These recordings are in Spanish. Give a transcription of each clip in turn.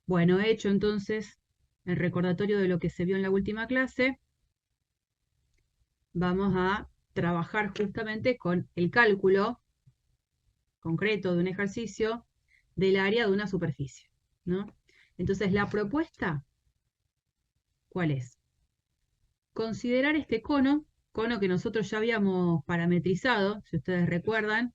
Bueno, he hecho entonces el recordatorio de lo que se vio en la última clase. Vamos a trabajar justamente con el cálculo concreto de un ejercicio del área de una superficie, ¿no? Entonces, la propuesta, ¿cuál es? Considerar este cono que nosotros ya habíamos parametrizado, si ustedes recuerdan,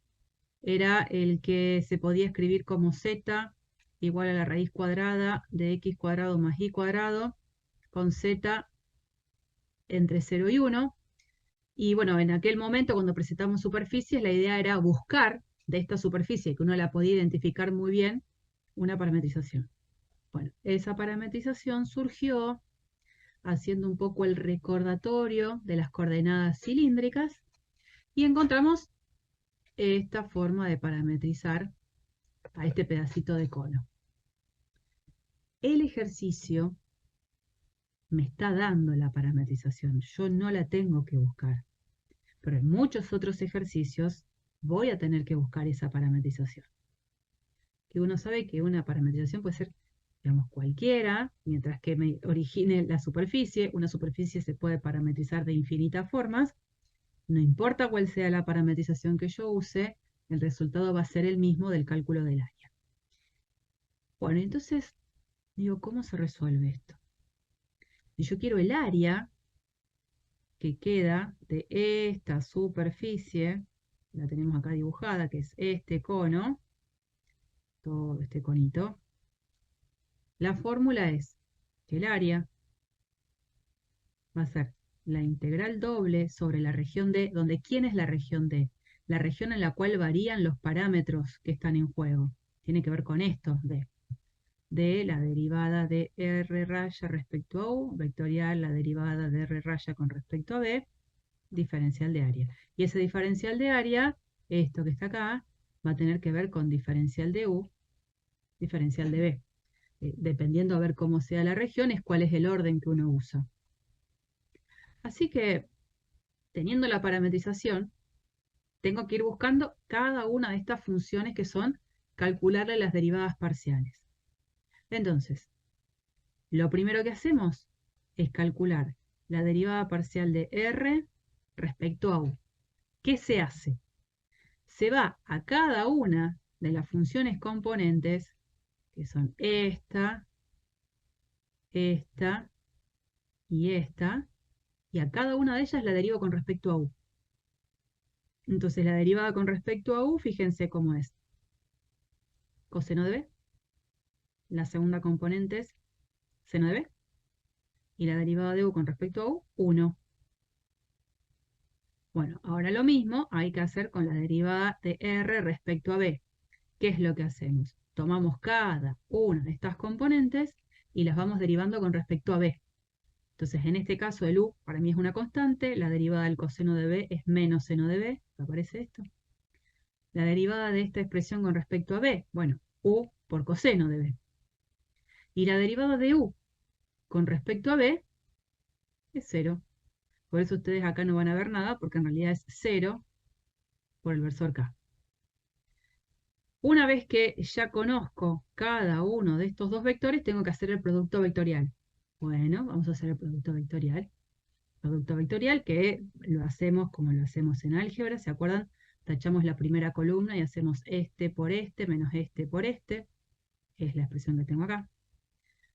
era el que se podía escribir como z igual a la raíz cuadrada de x cuadrado más y cuadrado, con z entre 0 y 1. Y bueno, en aquel momento cuando presentamos superficies, la idea era buscar de esta superficie, que uno la podía identificar muy bien, una parametrización. Bueno, esa parametrización surgió haciendo un poco el recordatorio de las coordenadas cilíndricas y encontramos esta forma de parametrizar a este pedacito de cono. El ejercicio me está dando la parametrización, yo no la tengo que buscar, pero en muchos otros ejercicios voy a tener que buscar esa parametrización. Que uno sabe que una parametrización puede ser, digamos, cualquiera, mientras que me origine la superficie. Una superficie se puede parametrizar de infinitas formas. No importa cuál sea la parametrización que yo use, el resultado va a ser el mismo del cálculo del área. Bueno, entonces, digo, ¿cómo se resuelve esto? Si yo quiero el área que queda de esta superficie, la tenemos acá dibujada, que es este cono, todo este conito, la fórmula es que el área va a ser la integral doble sobre la región D, donde ¿quién es la región D? La región en la cual varían los parámetros que están en juego. Tiene que ver con esto, D. De la derivada de R raya respecto a U, vectorial la derivada de R raya con respecto a B, diferencial de área. Y ese diferencial de área, esto que está acá, va a tener que ver con diferencial de U, diferencial de B. Dependiendo a ver cómo sea la región, es cuál es el orden que uno usa. Así que, teniendo la parametrización, tengo que ir buscando cada una de estas funciones que son calcularle las derivadas parciales. Entonces, lo primero que hacemos es calcular la derivada parcial de R respecto a U. ¿Qué se hace? Se va a cada una de las funciones componentes, que son esta y esta, y a cada una de ellas la derivo con respecto a U. Entonces la derivada con respecto a U, fíjense cómo es. Coseno de B, la segunda componente es seno de B, y la derivada de U con respecto a U, 1. Bueno, ahora lo mismo hay que hacer con la derivada de R respecto a B. ¿Qué es lo que hacemos? Tomamos cada una de estas componentes y las vamos derivando con respecto a B. Entonces, en este caso, el U para mí es una constante, la derivada del coseno de B es menos seno de B, ¿aparece esto? La derivada de esta expresión con respecto a B, bueno, U por coseno de B. Y la derivada de U con respecto a B es 0. Por eso ustedes acá no van a ver nada, porque en realidad es 0 por el versor K. Una vez que ya conozco cada uno de estos dos vectores, tengo que hacer el producto vectorial. Bueno, vamos a hacer el producto vectorial. Producto vectorial que lo hacemos como lo hacemos en álgebra, ¿se acuerdan? Tachamos la primera columna y hacemos este por este menos este por este. Es la expresión que tengo acá.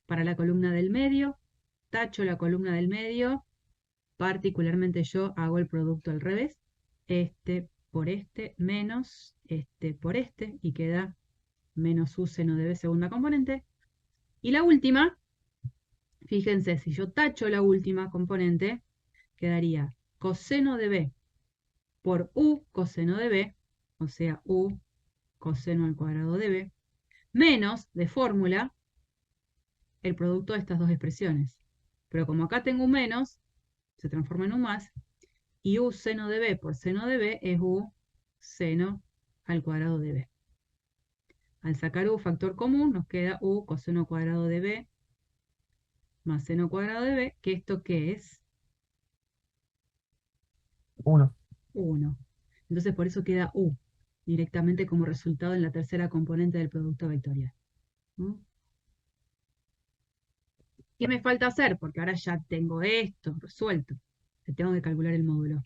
Para la columna del medio, tacho la columna del medio. Particularmente yo hago el producto al revés. Este por este menos este por este. Y queda menos u seno de b segunda componente. Y la última, fíjense, si yo tacho la última componente, quedaría coseno de b por u coseno de b, o sea, u coseno al cuadrado de b, menos, de fórmula, el producto de estas dos expresiones. Pero como acá tengo un menos, se transforma en un más, y u seno de b por seno de b es u seno al cuadrado de b. Al sacar u factor común, nos queda u coseno cuadrado de b más seno cuadrado de b, que esto ¿qué es? 1. 1. Entonces por eso queda u directamente como resultado en la tercera componente del producto vectorial. ¿No? ¿Qué me falta hacer? Porque ahora ya tengo esto resuelto. Que tengo que calcular el módulo.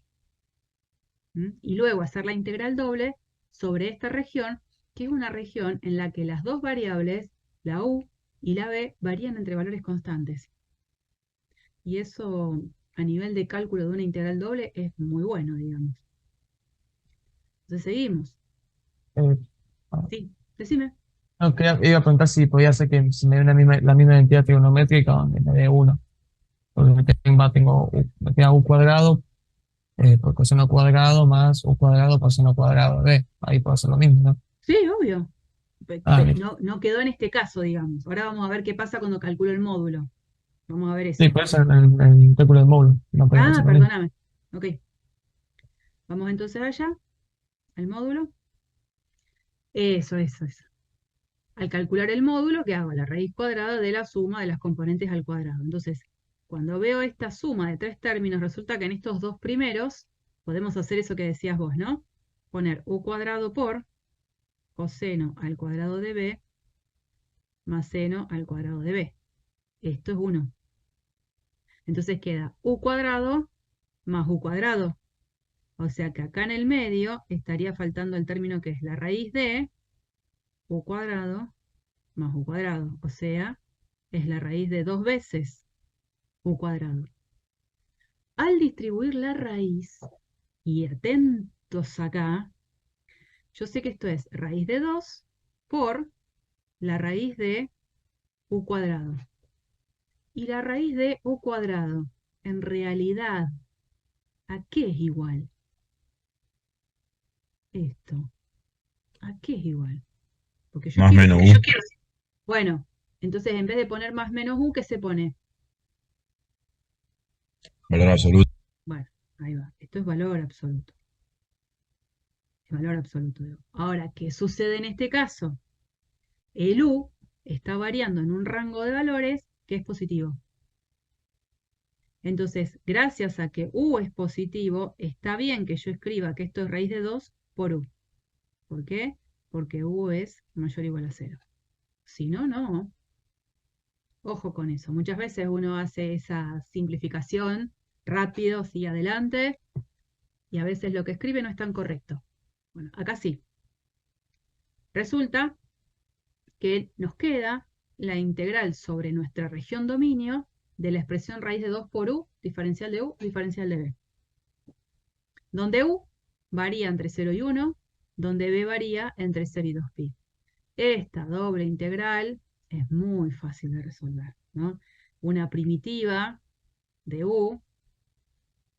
Y luego hacer la integral doble sobre esta región, que es una región en la que las dos variables, la u y la b, varían entre valores constantes. Y eso a nivel de cálculo de una integral doble es muy bueno, digamos. Entonces seguimos. Eh, ah, Sí, decime. no, iba a preguntar si podía ser que si me dé la misma identidad trigonométrica donde me dé uno. Porque me queda u cuadrado por coseno cuadrado más u cuadrado por seno cuadrado de b. Ahí puedo hacer lo mismo, ¿no? Sí, obvio. Ah, bien. No, no quedó en este caso, digamos. Ahora vamos a ver qué pasa cuando calculo el módulo. Vamos a ver Sí, eso. puede ser el cálculo del módulo. No podemos Ah, hacer lo mismo. perdóname. Ok. Vamos entonces allá, al módulo. Eso. Al calcular el módulo, ¿qué hago? La raíz cuadrada de la suma de las componentes al cuadrado. Entonces, cuando veo esta suma de tres términos, resulta que en estos dos primeros podemos hacer eso que decías vos, ¿no? Poner u cuadrado por coseno al cuadrado de b más seno al cuadrado de b. Esto es 1. Entonces queda u cuadrado más u cuadrado. O sea que acá en el medio estaría faltando el término que es la raíz de u cuadrado más u cuadrado. O sea, es la raíz de 2 veces u cuadrado. Al distribuir la raíz, y atentos acá, yo sé que esto es raíz de 2 por la raíz de u cuadrado. Y la raíz de u cuadrado, en realidad, ¿a qué es igual? Esto. ¿A qué es igual? Porque yo Más quiero menos que... u, Bueno, entonces en vez de poner más menos u, ¿qué se pone? valor absoluto. Bueno, ahí va. Esto es valor absoluto. Es valor absoluto. Ahora, ¿qué sucede en este caso? El u está variando en un rango de valores que es positivo. Entonces, gracias a que u es positivo, está bien que yo escriba que esto es raíz de 2 por u. ¿Por qué? Porque u es mayor o igual a 0. Si no, no. Ojo con eso. Muchas veces uno hace esa simplificación rápido, sigue adelante, y a veces lo que escribe no es tan correcto. Bueno, acá sí. Resulta que nos queda la integral sobre nuestra región dominio de la expresión raíz de 2 por u, diferencial de u, diferencial de b. Donde u varía entre 0 y 1, donde b varía entre 0 y 2pi. Esta doble integral es muy fácil de resolver, ¿no? Una primitiva de u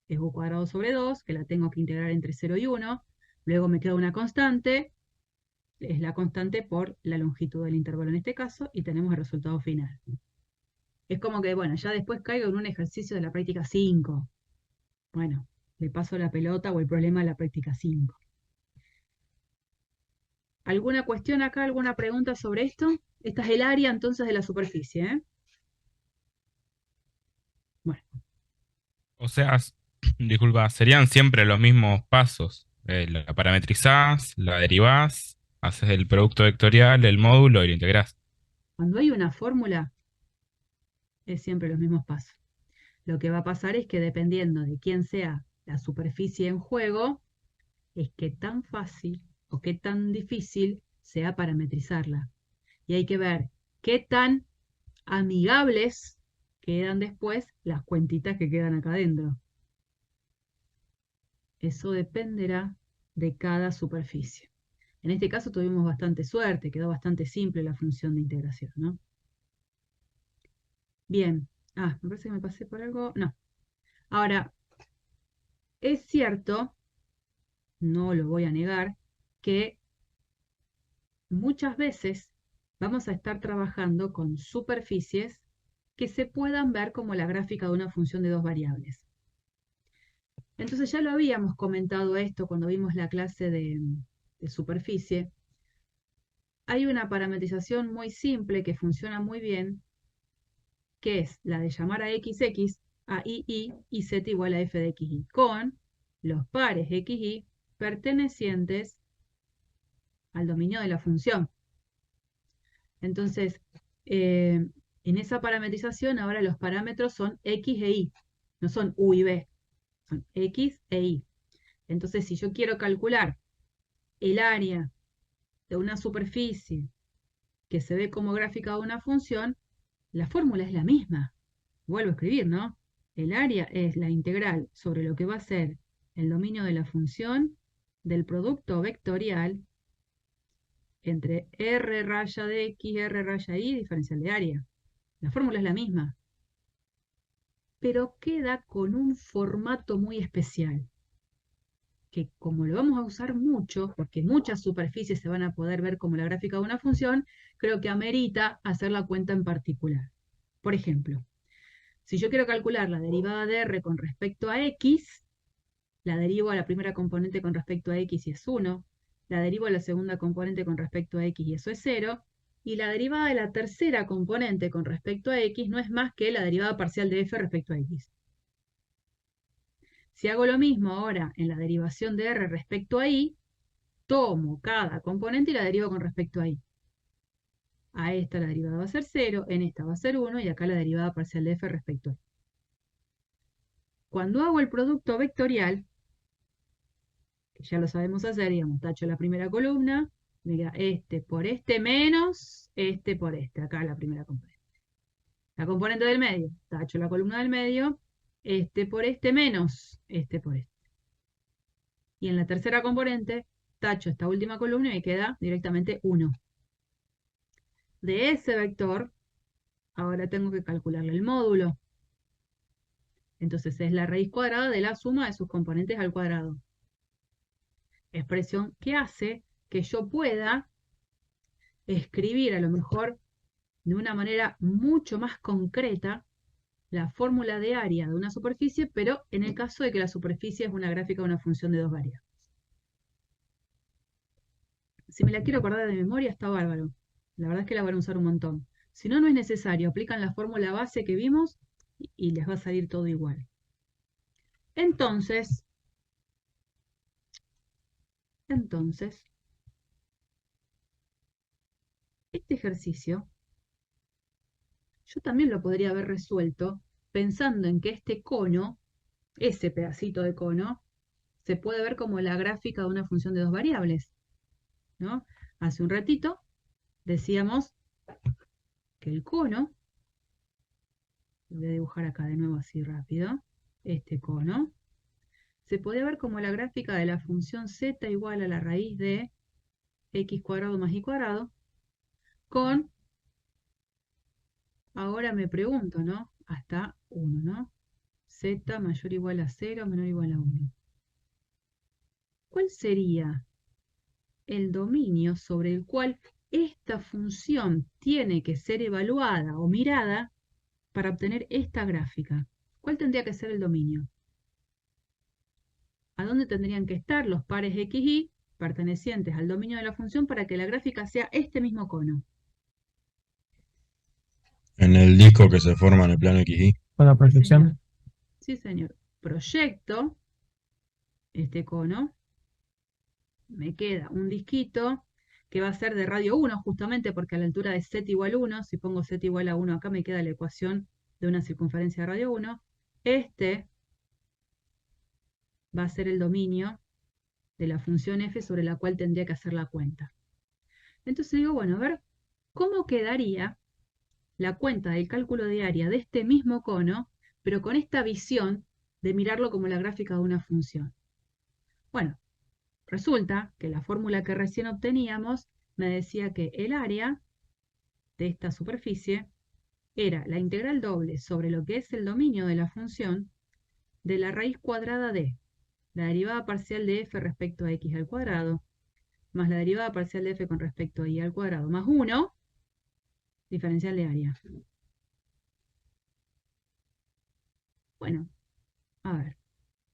es u cuadrado sobre 2, que la tengo que integrar entre 0 y 1. Luego me queda una constante, es la constante por la longitud del intervalo en este caso, y tenemos el resultado final. Es como que, bueno, ya después caigo en un ejercicio de la práctica 5. Bueno, le paso la pelota o el problema a la práctica 5. ¿Alguna cuestión acá, alguna pregunta sobre esto? Esta es el área entonces de la superficie, ¿eh? Bueno, O sea, disculpa, serían siempre los mismos pasos. La parametrizás, la derivás, haces el producto vectorial, el módulo y lo integrás. cuando hay una fórmula, es siempre los mismos pasos. Lo que va a pasar es que dependiendo de quién sea la superficie en juego, es que tan fácil o qué tan difícil sea parametrizarla. Y hay que ver qué tan amigables quedan después las cuentitas que quedan acá adentro. Eso dependerá de cada superficie. En este caso tuvimos bastante suerte, quedó bastante simple la función de integración, ¿no? Bien. Ah, me parece que me pasé por algo. No. Ahora, es cierto, no lo voy a negar, que muchas veces vamos a estar trabajando con superficies que se puedan ver como la gráfica de una función de dos variables. Entonces ya lo habíamos comentado esto cuando vimos la clase de superficie. Hay una parametrización muy simple que funciona muy bien, que es la de llamar a XX a II y Z igual a f de XY, con los pares XY pertenecientes al dominio de la función. Entonces, En esa parametrización ahora los parámetros son X e Y, no son U y B, son X e Y. Entonces, si yo quiero calcular el área de una superficie que se ve como gráfica de una función, la fórmula es la misma. Vuelvo a escribir, ¿no? El área es la integral sobre lo que va a ser el dominio de la función del producto vectorial entre R raya de X, R raya Y, diferencial de área. La fórmula es la misma, pero queda con un formato muy especial, que como lo vamos a usar mucho, porque muchas superficies se van a poder ver como la gráfica de una función, creo que amerita hacer la cuenta en particular. Por ejemplo, si yo quiero calcular la derivada de R con respecto a X, la derivo a la primera componente con respecto a X y es 1, la derivo a la segunda componente con respecto a X y eso es 0, y la derivada de la tercera componente con respecto a X no es más que la derivada parcial de F respecto a X. Si hago lo mismo ahora en la derivación de R respecto a Y, tomo cada componente y la derivo con respecto a Y. A esta la derivada va a ser 0, en esta va a ser 1 y acá la derivada parcial de F respecto a Y. Cuando hago el producto vectorial, que ya lo sabemos hacer, digamos, tacho la primera columna, me queda este por este menos este por este, acá la primera componente. La componente del medio, tacho la columna del medio, este por este menos este por este. Y en la tercera componente, tacho esta última columna y me queda directamente 1. De ese vector, ahora tengo que calcularle el módulo. Entonces es la raíz cuadrada de la suma de sus componentes al cuadrado. Expresión que hace que yo pueda escribir a lo mejor de una manera mucho más concreta la fórmula de área de una superficie, pero en el caso de que la superficie es una gráfica de una función de dos variables. Si me la quiero acordar de memoria, está bárbaro. La verdad es que la van a usar un montón. Si no, no es necesario. Aplican la fórmula base que vimos y les va a salir todo igual. Entonces, este ejercicio yo también lo podría haber resuelto pensando en que este cono, ese pedacito de cono, se puede ver como la gráfica de una función de dos variables, ¿no? Hace un ratito decíamos que el cono, lo voy a dibujar acá de nuevo así rápido, este cono, se puede ver como la gráfica de la función z igual a la raíz de x cuadrado más y cuadrado, con, ahora me pregunto, ¿no? Hasta 1, ¿no? Z mayor o igual a 0, menor o igual a 1. ¿Cuál sería el dominio sobre el cual esta función tiene que ser evaluada o mirada para obtener esta gráfica? ¿Cuál tendría que ser el dominio? ¿A dónde tendrían que estar los pares x y pertenecientes al dominio de la función para que la gráfica sea este mismo cono? En el disco que se forma en el plano XY. Con la Sí, señor. proyección. Sí, señor. Proyecto este cono, me queda un disquito que va a ser de radio 1, justamente porque a la altura de z igual 1, si pongo z igual a 1 acá me queda la ecuación de una circunferencia de radio 1. Este va a ser el dominio de la función f sobre la cual tendría que hacer la cuenta. Entonces digo, bueno, a ver, ¿cómo quedaría la cuenta del cálculo de área de este mismo cono, pero con esta visión de mirarlo como la gráfica de una función? Bueno, resulta que la fórmula que recién obteníamos me decía que el área de esta superficie era la integral doble sobre lo que es el dominio de la función de la raíz cuadrada de la derivada parcial de f respecto a x al cuadrado, más la derivada parcial de f con respecto a y al cuadrado, más 1, diferencial de área. Bueno, a ver,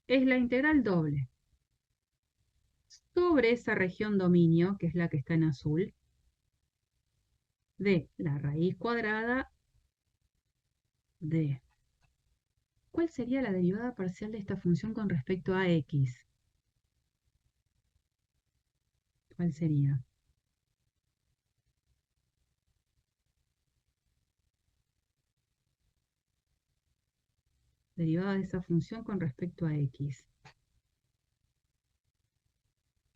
es la integral doble sobre esa región dominio, que es la que está en azul, de la raíz cuadrada de... ¿Cuál sería la derivada parcial de esta función con respecto a x? ¿Cuál sería? derivada de esa función con respecto a x.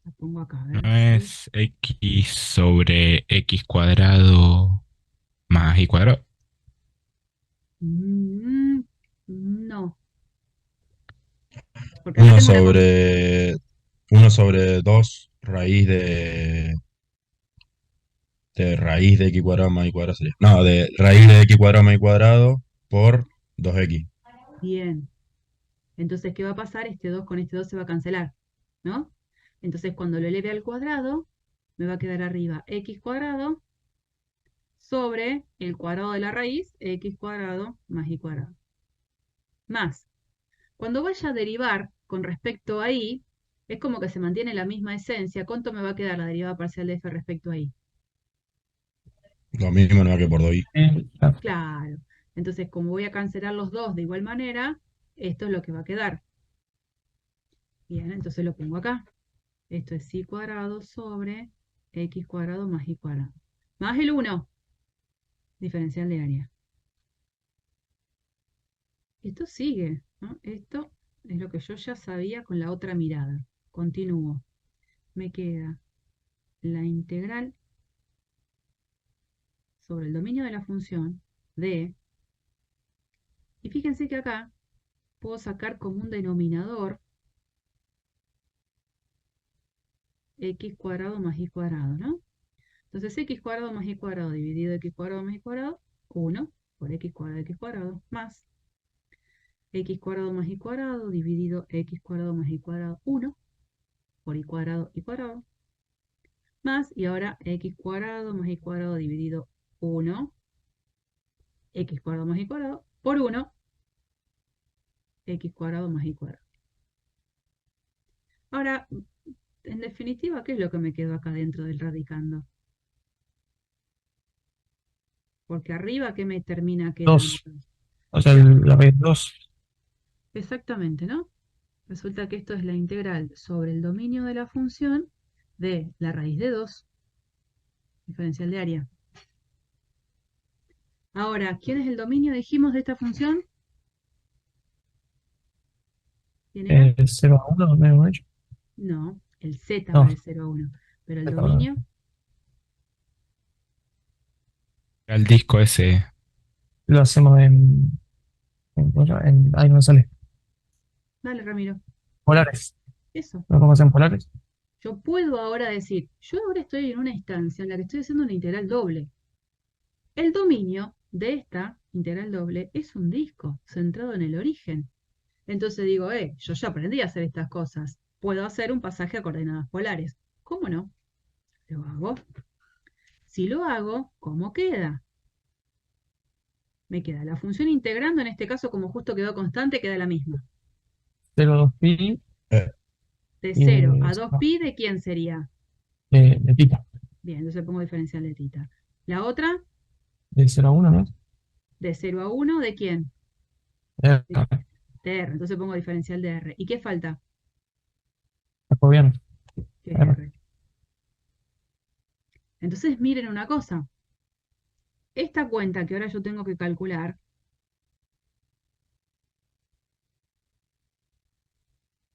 La pongo acá, a No ver. es x sobre x cuadrado más y cuadrado. No, porque acá 1 tengo una cosa. sobre 1 sobre 2 de raíz de x cuadrado más y cuadrado sería. No, de raíz de x cuadrado más y cuadrado por 2x. Bien. Entonces, ¿qué va a pasar? Este 2 con este 2 se va a cancelar, ¿no? Entonces, cuando lo eleve al cuadrado, me va a quedar arriba x cuadrado sobre el cuadrado de la raíz, x cuadrado más y cuadrado. Más. Cuando vaya a derivar con respecto a y, es como que se mantiene la misma esencia. ¿Cuánto me va a quedar la derivada parcial de f respecto a y? Lo mismo no que por 2y. Claro. Claro. Entonces, como voy a cancelar los dos de igual manera, esto es lo que va a quedar. Bien, entonces lo pongo acá. Esto es y cuadrado sobre x cuadrado más y cuadrado. Más el 1, diferencial de área. Esto sigue, ¿no? Esto es lo que yo ya sabía con la otra mirada. Continúo. Me queda la integral sobre el dominio de la función de, y fíjense que acá puedo sacar como un denominador x cuadrado más y cuadrado, ¿no? Entonces x cuadrado más y cuadrado dividido x cuadrado más y cuadrado, 1 por x cuadrado más x cuadrado más y cuadrado dividido x cuadrado más y cuadrado, 1 por y cuadrado, más, y ahora x cuadrado más y cuadrado dividido 1, x cuadrado más y cuadrado, por 1, x cuadrado más y cuadrado. Ahora, en definitiva, ¿qué es lo que me quedó acá dentro del radicando? Porque arriba, ¿qué me termina quedando? 2. O sea, Claro, la raíz 2. exactamente, ¿no? Resulta que esto es la integral sobre el dominio de la función de la raíz de 2, diferencial de área. Ahora, ¿quién es el dominio, dijimos, de esta función? ¿Quién era? 0 a 1, ¿no hemos hecho? No, el z va No, de 0 a 1. Pero el perdón. dominio, El disco ese. Lo hacemos ¿cómo se llama? Ahí no me sale. dale Ramiro, Polares. eso. ¿Lo vamos a hacer en polares? Yo puedo ahora decir, yo ahora estoy en una instancia en la que estoy haciendo una integral doble. El dominio de esta integral doble es un disco centrado en el origen. Entonces digo, yo ya aprendí a hacer estas cosas. Puedo hacer un pasaje a coordenadas polares. ¿Cómo no? Lo hago. Si lo hago, ¿cómo queda? Me queda la función integrando, en este caso como justo quedó constante, queda la misma. 0,2pi De y 0 a 2pi, ¿de quién sería? de tita. Bien, entonces pongo diferencial de tita. La otra, De 0 a 1, ¿no? de 0 a 1, ¿de quién? Eh, De R. Entonces pongo diferencial de R. ¿Y qué falta? Jacobiano. Que es R. Entonces miren una cosa. Esta cuenta que ahora yo tengo que calcular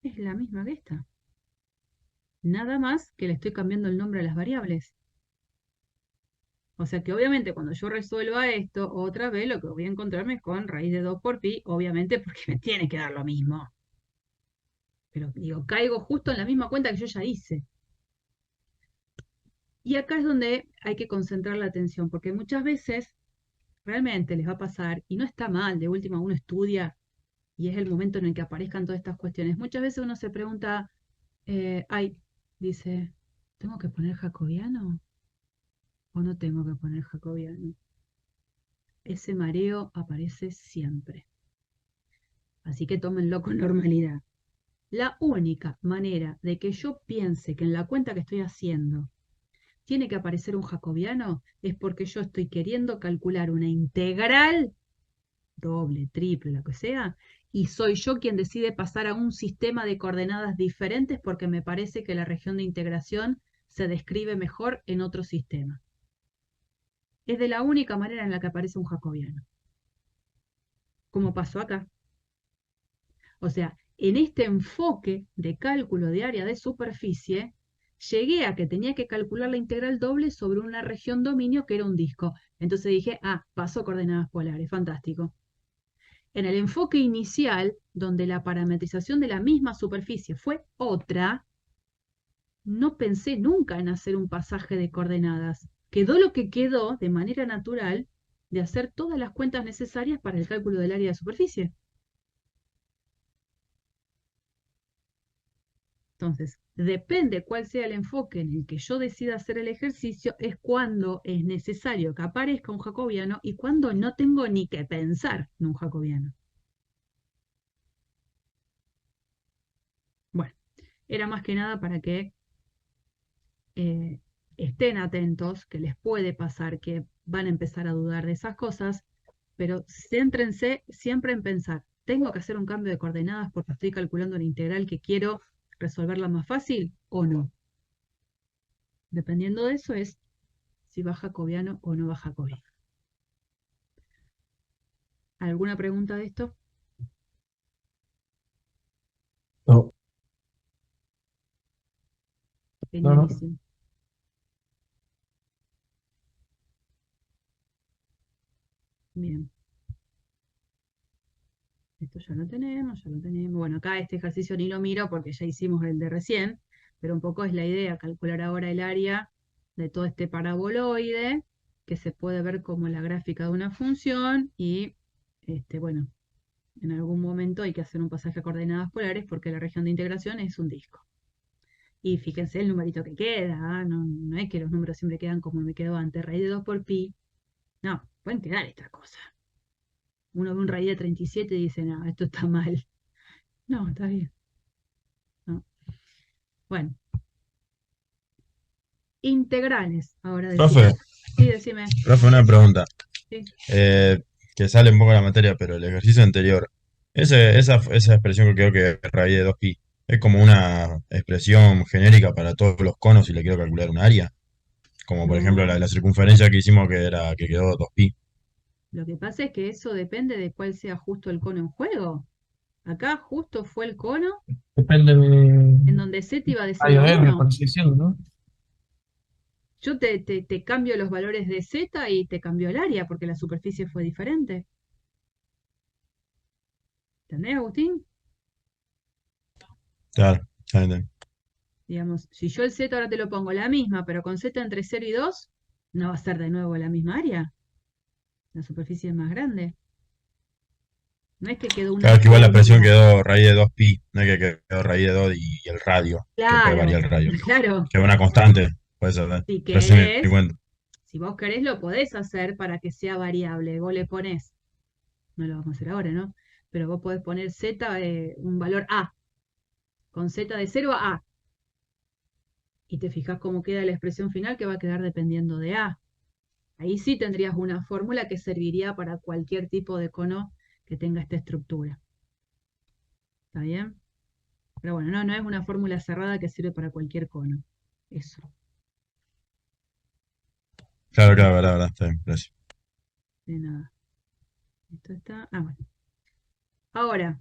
es la misma que esta. Nada más que le estoy cambiando el nombre a las variables. O sea que obviamente cuando yo resuelva esto, otra vez lo que voy a encontrarme es con raíz de 2 por pi, obviamente porque me tiene que dar lo mismo. Pero digo, caigo justo en la misma cuenta que yo ya hice. Y acá es donde hay que concentrar la atención, porque muchas veces realmente les va a pasar, y no está mal, de última uno estudia y es el momento en el que aparezcan todas estas cuestiones. Muchas veces uno se pregunta, dice, ¿tengo que poner jacobiano o no tengo que poner jacobiano? Ese mareo aparece siempre. Así que tómenlo con normalidad. La única manera de que yo piense que en la cuenta que estoy haciendo tiene que aparecer un jacobiano es porque yo estoy queriendo calcular una integral, doble, triple, lo que sea, y soy yo quien decide pasar a un sistema de coordenadas diferentes porque me parece que la región de integración se describe mejor en otro sistema. Es de la única manera en la que aparece un jacobiano, como pasó acá. O sea, en este enfoque de cálculo de área de superficie, llegué a que tenía que calcular la integral doble sobre una región dominio que era un disco. Entonces dije, pasó coordenadas polares, fantástico. En el enfoque inicial, donde la parametrización de la misma superficie fue otra, no pensé nunca en hacer un pasaje de coordenadas. Quedó lo que quedó de manera natural de hacer todas las cuentas necesarias para el cálculo del área de superficie. Entonces, depende cuál sea el enfoque en el que yo decida hacer el ejercicio, es cuando es necesario que aparezca un jacobiano y cuando no tengo ni que pensar en un jacobiano. Bueno, era más que nada para que estén atentos, que les puede pasar que van a empezar a dudar de esas cosas, pero céntrense siempre en pensar, ¿tengo que hacer un cambio de coordenadas porque estoy calculando una integral que quiero resolverla más fácil o no? Dependiendo de eso es si va jacobiano o no va jacobiano. ¿Alguna pregunta de esto? No, no, no. Genialísimo. Bien. Esto ya lo tenemos, ya lo tenemos. Bueno, acá este ejercicio ni lo miro porque ya hicimos el de recién, pero un poco es la idea, calcular ahora el área de todo este paraboloide, que se puede ver como la gráfica de una función y, bueno, en algún momento hay que hacer un pasaje a coordenadas polares porque la región de integración es un disco. Y fíjense el numerito que queda, no, no es que los números siempre quedan como me quedó antes, raíz de 2 por pi. No, pueden quedar estas cosas. Uno ve un raíz de 37 y dice, no, esto está mal. No, está bien. No. Bueno, integrales, ahora Profe, decime. Sí, decime. profe, una pregunta. Sí. Que sale un poco de la materia, pero el ejercicio anterior, esa expresión que creo que es raíz de 2pi, es como una expresión genérica para todos los conos si le quiero calcular un área. Como por ejemplo No, la circunferencia que hicimos que quedó 2pi. lo que pasa es que eso depende de cuál sea justo el cono en juego. Acá justo fue el cono Depende en de donde z iba de 0 radio a M, 1. por así decirlo, ¿no? Yo te cambio los valores de z y te cambio el área porque la superficie fue diferente. ¿Entendés, Agustín? Claro, ya entendí. Digamos, si yo el z ahora te lo pongo la misma, pero con z entre 0 y 2, no va a ser de nuevo la misma área. La superficie es más grande. No es que quedó una Claro que igual la expresión fórmula. quedó raíz de 2pi, no es que quedó raíz de 2 y el radio, que puede Claro, variar el radio. claro. Quedó una constante, puede ser, ¿eh? Si Recién me di querés, cuenta. si vos querés, lo podés hacer para que sea variable. Vos le ponés, no lo vamos a hacer ahora, ¿no? Pero vos podés poner z, un valor a, con z de 0 a a. Y te fijas cómo queda la expresión final que va a quedar dependiendo de a. Ahí sí tendrías una fórmula que serviría para cualquier tipo de cono que tenga esta estructura. ¿Está bien? Pero bueno, no es una fórmula cerrada que sirve para cualquier cono. Eso. Claro, claro, verdad, está bien, gracias. De nada. Esto está. Bueno. Ahora,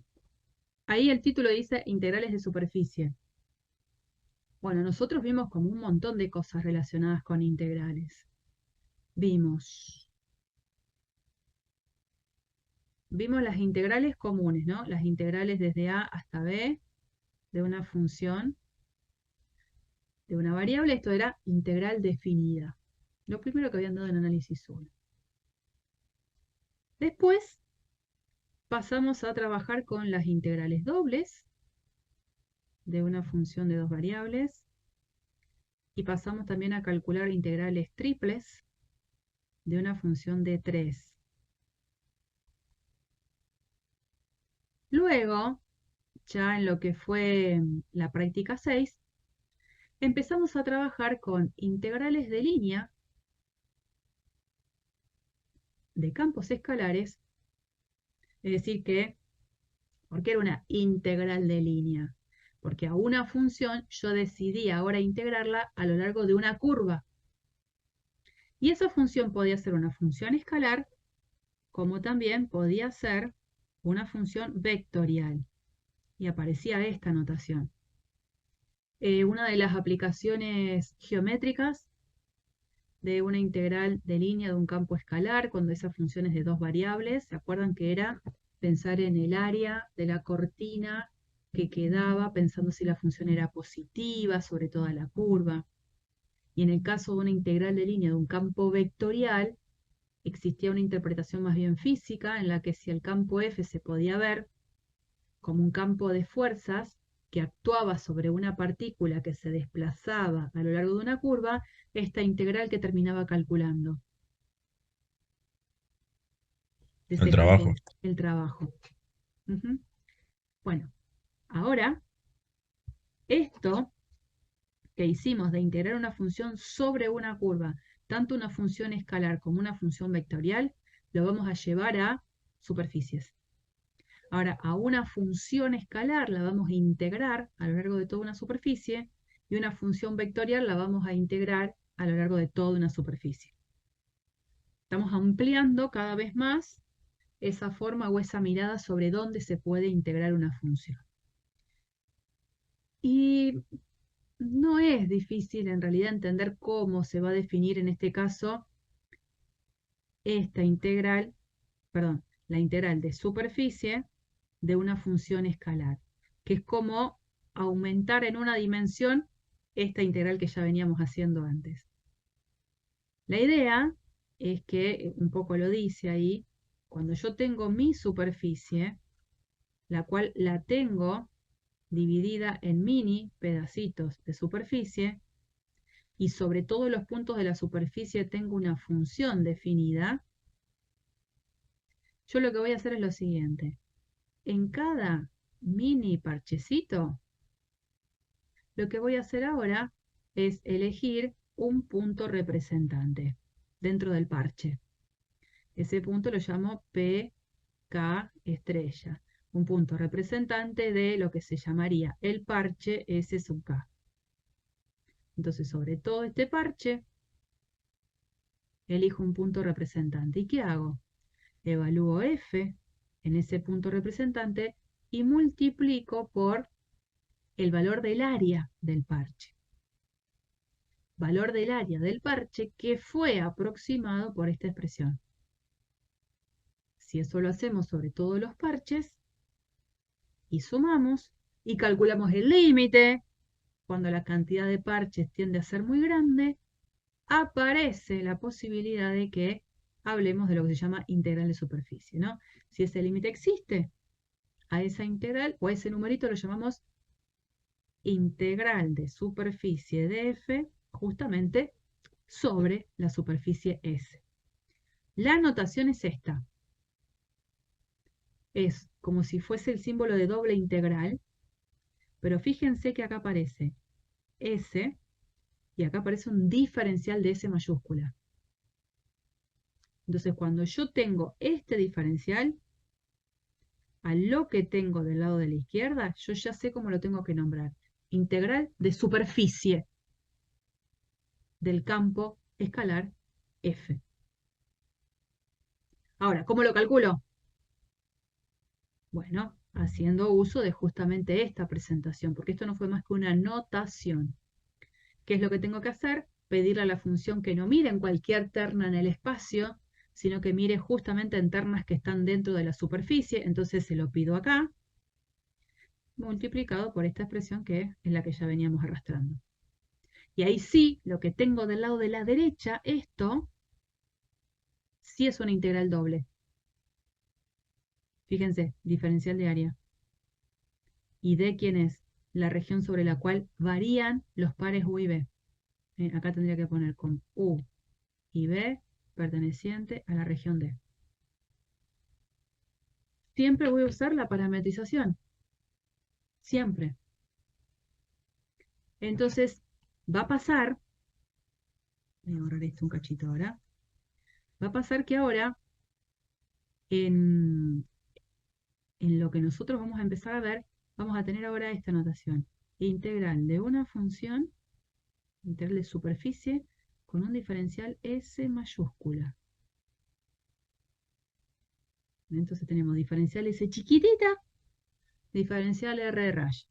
ahí el título dice integrales de superficie. Bueno, nosotros vimos como un montón de cosas relacionadas con integrales. Vimos las integrales comunes, ¿no? Las integrales desde a hasta b de una función, de una variable. Esto era integral definida. Lo primero que habían dado en análisis 1. Después pasamos a trabajar con las integrales dobles de una función de dos variables. Y pasamos también a calcular integrales triples de una función de 3. Luego, ya en lo que fue la práctica 6, empezamos a trabajar con integrales de línea de campos escalares, es decir que, ¿por qué era una integral de línea? Porque a una función yo decidí ahora integrarla a lo largo de una curva. Y esa función podía ser una función escalar, como también podía ser una función vectorial. y aparecía esta notación. Una de las aplicaciones geométricas de una integral de línea de un campo escalar, cuando esa función es de dos variables, ¿se acuerdan que era pensar en el área de la cortina que quedaba, pensando si la función era positiva sobre toda la curva? Y en el caso de una integral de línea de un campo vectorial, existía una interpretación más bien física en la que si el campo F se podía ver como un campo de fuerzas que actuaba sobre una partícula que se desplazaba a lo largo de una curva, esta integral que terminaba calculando de El ese trabajo. campo, el trabajo. Ujú. Bueno, ahora esto que hicimos de integrar una función sobre una curva, tanto una función escalar como una función vectorial, lo vamos a llevar a superficies. Ahora, a una función escalar la vamos a integrar a lo largo de toda una superficie y una función vectorial la vamos a integrar a lo largo de toda una superficie. Estamos ampliando cada vez más esa forma o esa mirada sobre dónde se puede integrar una función. Y no es difícil en realidad entender cómo se va a definir en este caso esta integral, perdón, la integral de superficie de una función escalar, que es como aumentar en una dimensión esta integral que ya veníamos haciendo antes. La idea es que, un poco lo dice ahí, cuando yo tengo mi superficie, la cual la tengo dividida en mini pedacitos de superficie, y sobre todos los puntos de la superficie tengo una función definida, yo lo que voy a hacer es lo siguiente. En cada mini parchecito, lo que voy a hacer ahora es elegir un punto representante dentro del parche. Ese punto lo llamo PK estrella, un punto representante de lo que se llamaría el parche S sub K. Entonces, sobre todo este parche, elijo un punto representante. ¿Y qué hago? Evalúo F en ese punto representante y multiplico por el valor del área del parche. Valor del área del parche que fue aproximado por esta expresión. Si eso lo hacemos sobre todos los parches y sumamos y calculamos el límite, cuando la cantidad de parches tiende a ser muy grande, aparece la posibilidad de que hablemos de lo que se llama integral de superficie, ¿no? Si ese límite existe, a esa integral o a ese numerito lo llamamos integral de superficie de f justamente sobre la superficie S. La notación es esta. Es como si fuese el símbolo de doble integral, pero fíjense que acá aparece S y acá aparece un diferencial de S mayúscula. Entonces, cuando yo tengo este diferencial, a lo que tengo del lado de la izquierda, yo ya sé cómo lo tengo que nombrar. Integral de superficie del campo escalar F. Ahora, ¿cómo lo calculo? Bueno, haciendo uso de justamente esta presentación, porque esto no fue más que una notación. ¿Qué es lo que tengo que hacer? Pedirle a la función que no mire en cualquier terna en el espacio, sino que mire justamente en ternas que están dentro de la superficie. Entonces se lo pido acá, multiplicado por esta expresión que es la que ya veníamos arrastrando. Y ahí sí, lo que tengo del lado de la derecha, esto, sí es una integral doble. Fíjense, diferencial de área. ¿Y D quién es? La región sobre la cual varían los pares U y B. Acá tendría que poner con U y B perteneciente a la región D. Siempre voy a usar la parametrización. Siempre. Entonces, va a pasar, voy a borrar esto un cachito ahora, va a pasar que ahora, en lo que nosotros vamos a empezar a ver, vamos a tener ahora esta notación. Integral de una función, integral de superficie, con un diferencial S mayúscula. Entonces tenemos diferencial S chiquitita diferencial R raya.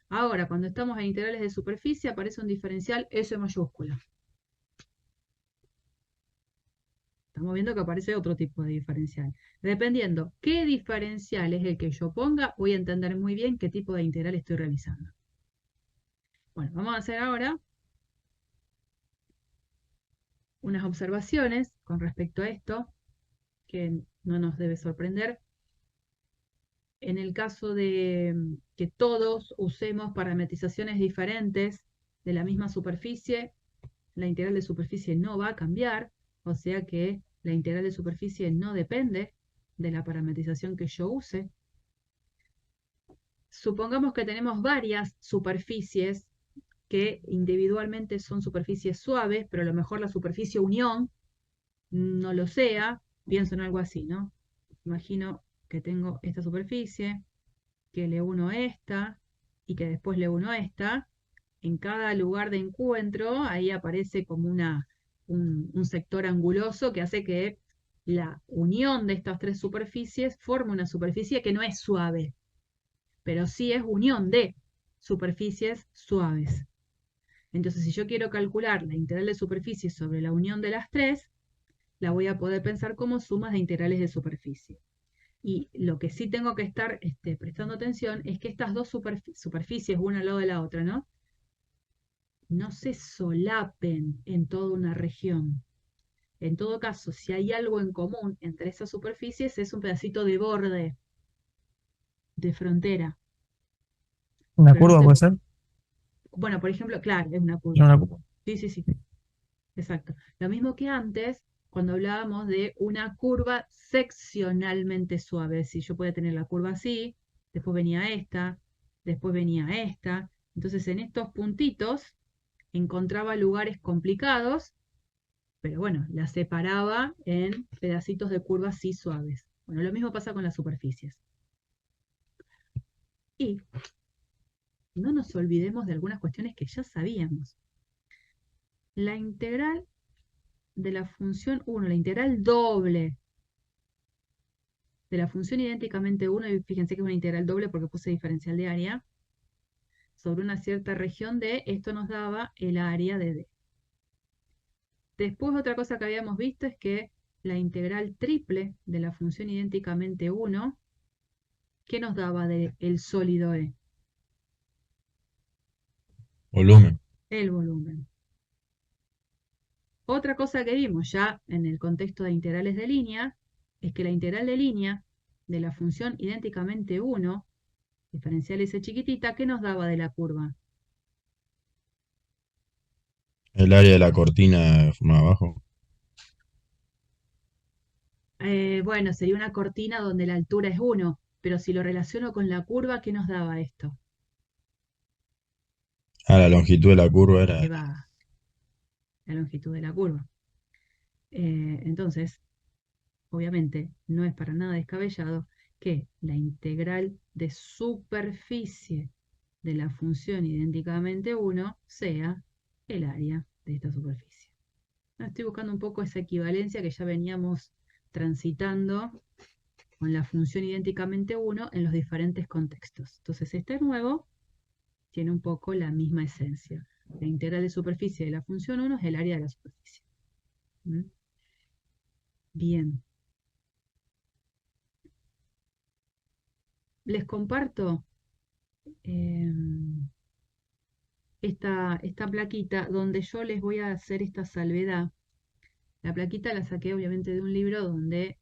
Ahora, cuando estamos en integrales de superficie, aparece un diferencial S mayúscula. Estamos viendo que aparece otro tipo de diferencial. Dependiendo qué diferencial es el que yo ponga, voy a entender muy bien qué tipo de integral estoy realizando. Bueno, vamos a hacer ahora unas observaciones con respecto a esto, que no nos debe sorprender. En el caso de que todos usemos parametrizaciones diferentes de la misma superficie, la integral de superficie no va a cambiar, o sea que la integral de superficie no depende de la parametrización que yo use. Supongamos que tenemos varias superficies que individualmente son superficies suaves, pero a lo mejor la superficie unión no lo sea. Pienso en algo así, ¿no? Imagino que tengo esta superficie, que le uno esta y que después le uno esta. En cada lugar de encuentro, ahí aparece como un sector anguloso que hace que la unión de estas tres superficies forme una superficie que no es suave, pero sí es unión de superficies suaves. Entonces, si yo quiero calcular la integral de superficie sobre la unión de las tres, la voy a poder pensar como sumas de integrales de superficie. Y lo que sí tengo que estar prestando atención es que estas dos superficies, una al lado de la otra, ¿no? No se solapen en toda una región. En todo caso, si hay algo en común entre esas superficies, es un pedacito de borde, de frontera. ¿Una Pero no curva te... puede ser? Bueno, por ejemplo, claro, es una No, curva. una curva. Sí, sí, sí, exacto. Lo mismo que antes, cuando hablábamos de una curva seccionalmente suave. Si yo podía tener la curva así, después venía esta, después venía esta. Entonces, en estos puntitos encontraba lugares complicados, pero bueno, las separaba en pedacitos de curvas así suaves. Bueno, lo mismo pasa con las superficies. Y no nos olvidemos de algunas cuestiones que ya sabíamos. La integral de la función 1, la integral doble de la función idénticamente 1, y fíjense que es una integral doble porque puse diferencial de área, sobre una cierta región D, esto nos daba el área de D. Después otra cosa que habíamos visto es que la integral triple de la función idénticamente 1, ¿qué nos daba del sólido E? Volumen. El volumen. Otra cosa que vimos ya en el contexto de integrales de línea es que la integral de línea de la función idénticamente 1, diferencial S chiquitita, ¿qué nos daba de la curva? El área de la cortina más abajo. Bueno, sería una cortina donde la altura es 1, pero si lo relaciono con la curva, ¿qué nos daba esto? La longitud de la curva Ahí era. va la longitud de la curva. Entonces, obviamente, no es para nada descabellado que la integral de superficie de la función idénticamente 1 sea el área de esta superficie. Estoy buscando un poco esa equivalencia que ya veníamos transitando con la función idénticamente 1 en los diferentes contextos. Entonces, este nuevo tiene un poco la misma esencia. La integral de superficie de la función 1 es el área de la superficie. ¿Mm? Bien. Les comparto esta plaquita donde yo les voy a hacer esta salvedad. La plaquita la saqué obviamente de un libro donde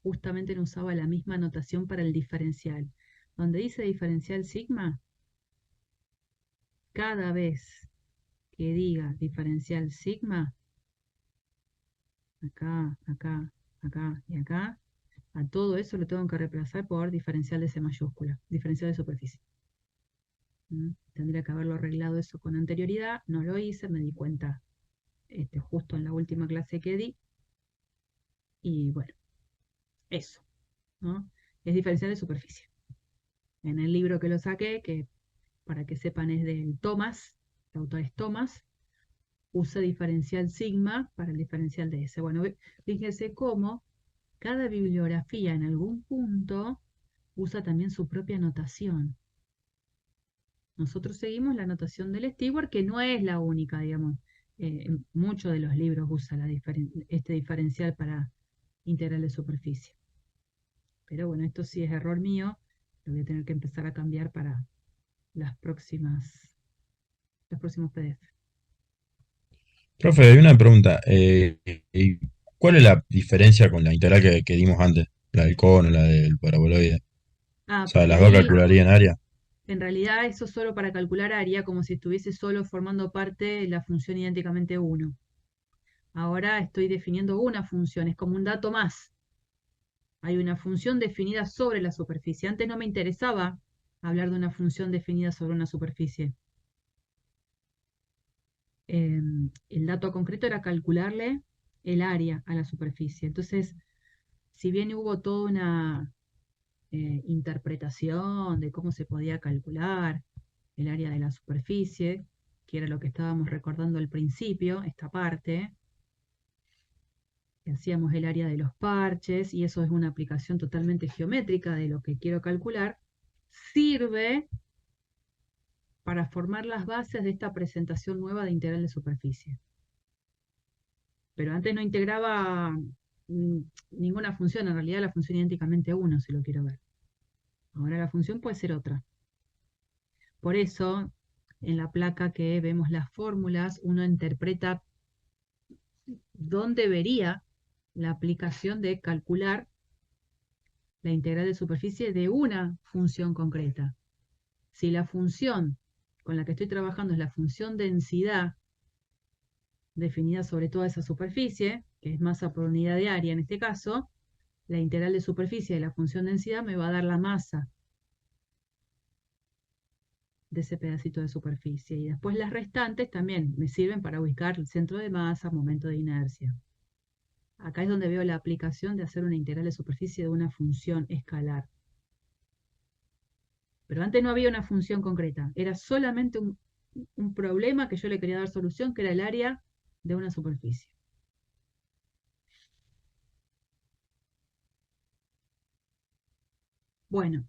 justamente no usaba la misma notación para el diferencial. Donde dice diferencial sigma, cada vez que diga diferencial sigma, acá, acá, acá y acá, a todo eso lo tengo que reemplazar por diferencial de C mayúscula, diferencial de superficie. Tendría que haberlo arreglado eso con anterioridad, no lo hice, me di cuenta justo en la última clase que di, y bueno, eso, ¿no? Es diferencial de superficie. En el libro que lo saqué, que para que sepan es del Thomas, el autor es Thomas, usa diferencial sigma para el diferencial de S. Bueno, fíjense cómo cada bibliografía en algún punto usa también su propia notación. Nosotros seguimos la notación del Stewart, que no es la única, digamos. En muchos de los libros usa este diferencial para integral de superficie. Pero bueno, esto sí es error mío. Lo voy a tener que empezar a cambiar para los próximos PDF. Profe, hay una pregunta. ¿Y ¿cuál es la diferencia con la integral que dimos antes? La del cono, la del paraboloide. O Ah, sea, porque las dos ahí calcularían área. en realidad eso es solo para calcular área, como si estuviese solo formando parte de la función idénticamente 1. Ahora estoy definiendo una función, es como un dato más. Hay una función definida sobre la superficie. Antes no me interesaba hablar de una función definida sobre una superficie. El dato concreto era calcularle el área a la superficie. Entonces, si bien hubo toda una interpretación de cómo se podía calcular el área de la superficie, que era lo que estábamos recordando al principio, esta parte, que hacíamos el área de los parches, y eso es una aplicación totalmente geométrica de lo que quiero calcular, sirve para formar las bases de esta presentación nueva de integral de superficie. Pero antes no integraba ninguna función, en realidad la función idénticamente 1, si lo quiero ver. Ahora la función puede ser otra. Por eso, en la placa que vemos las fórmulas, uno interpreta dónde vería la aplicación de calcular la integral de superficie de una función concreta. Si la función con la que estoy trabajando es la función densidad definida sobre toda esa superficie, que es masa por unidad de área en este caso, la integral de superficie de la función densidad me va a dar la masa de ese pedacito de superficie. Y después las restantes también me sirven para ubicar el centro de masa, momento de inercia. Acá es donde veo la aplicación de hacer una integral de superficie de una función escalar. Pero antes no había una función concreta, era solamente un problema que yo le quería dar solución, que era el área de una superficie. Bueno,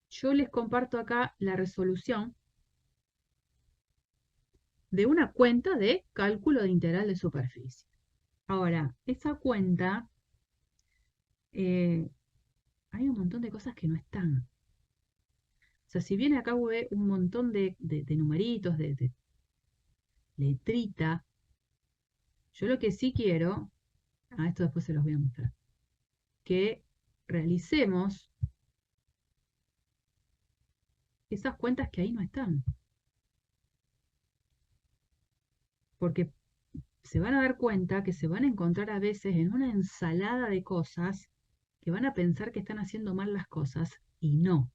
yo les comparto acá la resolución de una cuenta de cálculo de integral de superficie. Ahora, esa cuenta, hay un montón de cosas que no están. O sea, si bien acá ve un montón de numeritos, de letrita, yo lo que sí quiero, esto después se los voy a mostrar, que realicemos esas cuentas que ahí no están. Porque se van a dar cuenta que se van a encontrar a veces en una ensalada de cosas que van a pensar que están haciendo mal las cosas y no.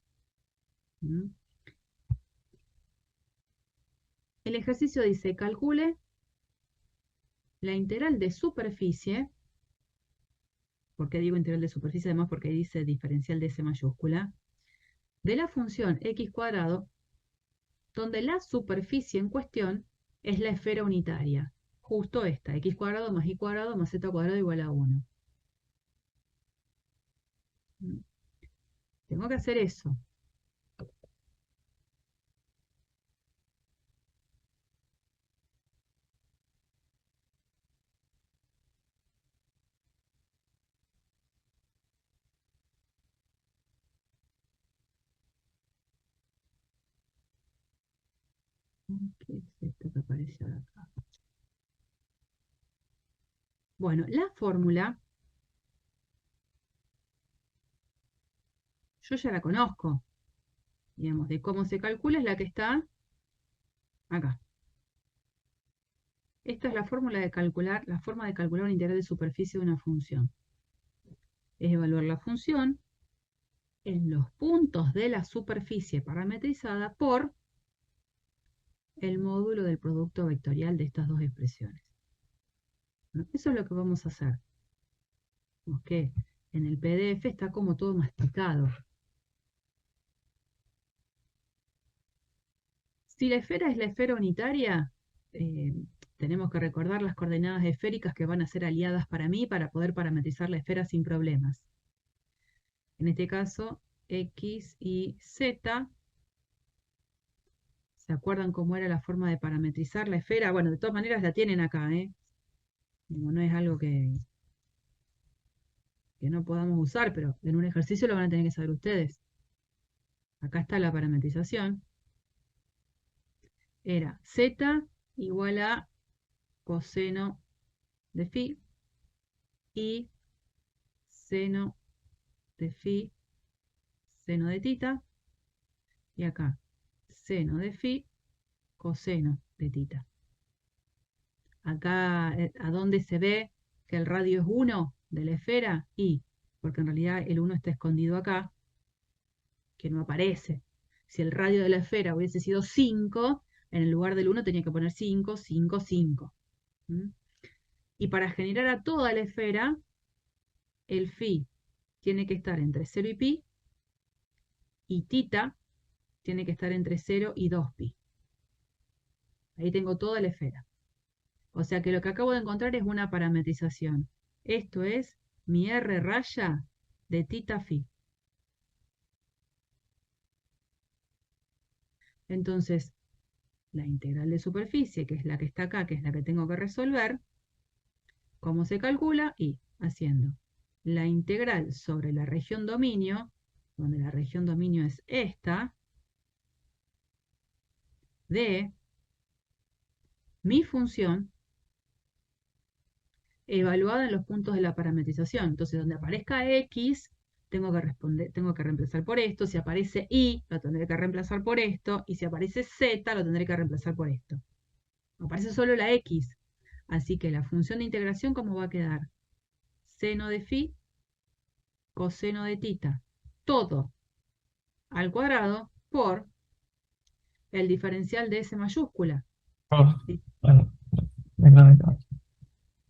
¿Mm? El ejercicio dice, calcule la integral de superficie. ¿Por qué digo integral de superficie? Además porque dice diferencial de S mayúscula, de la función x cuadrado, donde la superficie en cuestión es la esfera unitaria. Justo esta, x cuadrado más y cuadrado más z cuadrado igual a 1. Tengo que hacer eso. ¿Qué es esto que aparece acá? Bueno, la fórmula yo ya la conozco, digamos, de cómo se calcula es la que está acá. Esta es la fórmula de calcular, la forma de calcular una integral de superficie de una función. Es evaluar la función en los puntos de la superficie parametrizada por el módulo del producto vectorial de estas dos expresiones. ¿No? Eso es lo que vamos a hacer. Vemos que en el PDF está como todo masticado. Si la esfera es la esfera unitaria, tenemos que recordar las coordenadas esféricas que van a ser aliadas para mí para poder parametrizar la esfera sin problemas. En este caso, X y Z. ¿Se acuerdan cómo era la forma de parametrizar la esfera? Bueno, de todas maneras la tienen acá, ¿eh? Digo, no es algo que no podamos usar, pero en un ejercicio lo van a tener que saber ustedes. Acá está la parametrización. Era Z igual a coseno de phi y seno de phi, seno de tita, y acá seno de phi, coseno de tita. Acá, ¿a dónde se ve que el radio es 1 de la esfera? Y, porque en realidad el 1 está escondido acá, que no aparece. Si el radio de la esfera hubiese sido 5, en el lugar del 1 tenía que poner 5, 5, 5. ¿Mm? Y para generar a toda la esfera, el phi tiene que estar entre 0 y pi, y tita tiene que estar entre 0 y 2pi. Ahí tengo toda la esfera. O sea que lo que acabo de encontrar es una parametrización. Esto es mi R raya de tita phi. Entonces, la integral de superficie, que es la que está acá, que es la que tengo que resolver, ¿cómo se calcula? Y haciendo la integral sobre la región dominio, donde la región dominio es esta, de mi función evaluada en los puntos de la parametrización. Entonces, donde aparezca X, tengo que reemplazar por esto. Si aparece Y, lo tendré que reemplazar por esto. Y si aparece Z, lo tendré que reemplazar por esto. Aparece solo la X. Así que la función de integración, ¿cómo va a quedar? Seno de phi, coseno de tita. Todo al cuadrado por el diferencial de S mayúscula. Oh, ¿Sí? bueno, déjame ver.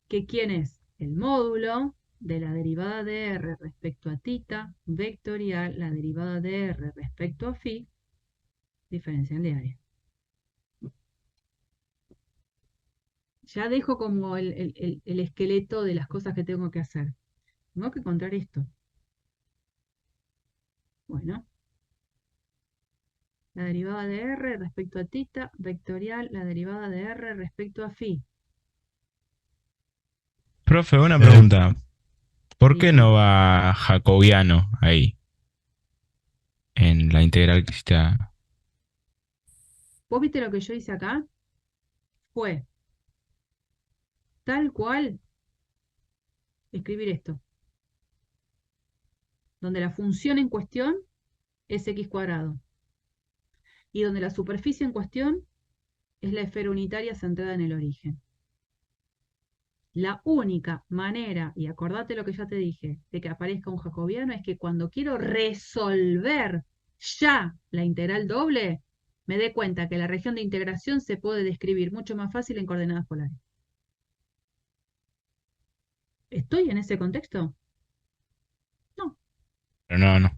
¿Que quién es? El módulo de la derivada de R respecto a tita, vectorial, la derivada de R respecto a phi, diferencial de área. Ya dejo como el esqueleto de las cosas que tengo que hacer. Tengo que encontrar esto. Bueno, la derivada de R respecto a tita, vectorial, la derivada de R respecto a phi. Profe, una Eh, pregunta. ¿Por qué Dígame. no va jacobiano ahí en la integral que está? ¿Vos viste lo que yo hice acá? Fue tal cual escribir esto, donde la función en cuestión es x cuadrado y donde la superficie en cuestión es la esfera unitaria centrada en el origen. La única manera, y acordate lo que ya te dije, de que aparezca un jacobiano es que cuando quiero resolver ya la integral doble, me dé cuenta que la región de integración se puede describir mucho más fácil en coordenadas polares. ¿Estoy en ese contexto? No, Pero no, no.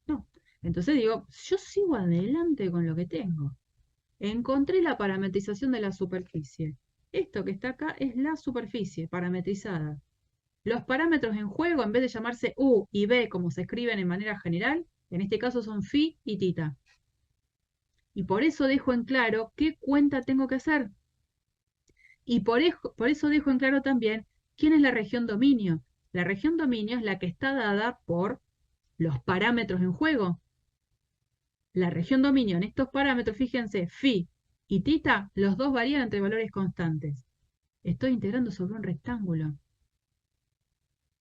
no. Entonces digo, yo sigo adelante con lo que tengo. Encontré la parametrización de la superficie. Esto que está acá es la superficie parametrizada. Los parámetros en juego, en vez de llamarse U y B como se escriben en manera general, en este caso son phi y tita. Y por eso dejo en claro qué cuenta tengo que hacer. Y por eso dejo en claro también quién es la región dominio. La región dominio es la que está dada por los parámetros en juego. La región dominio en estos parámetros, fíjense, phi y tita, los dos varían entre valores constantes. Estoy integrando sobre un rectángulo.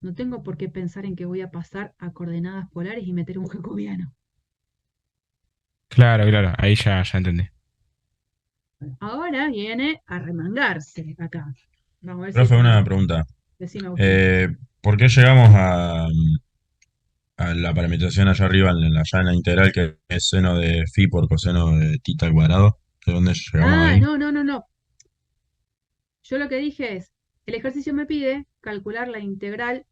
No tengo por qué pensar en que voy a pasar a coordenadas polares y meter un jacobiano. Claro, claro, ahí ya entendí. Ahora viene a remangarse acá. Vamos a ver si profe, esto una me... pregunta. Decime, Agustín. ¿Por qué llegamos a la parametrización allá arriba, allá en la integral, que es seno de phi por coseno de tita al cuadrado? ¿De dónde llegamos Ah, ahí? no, no, no, no. Yo lo que dije es, el ejercicio me pide calcular la integral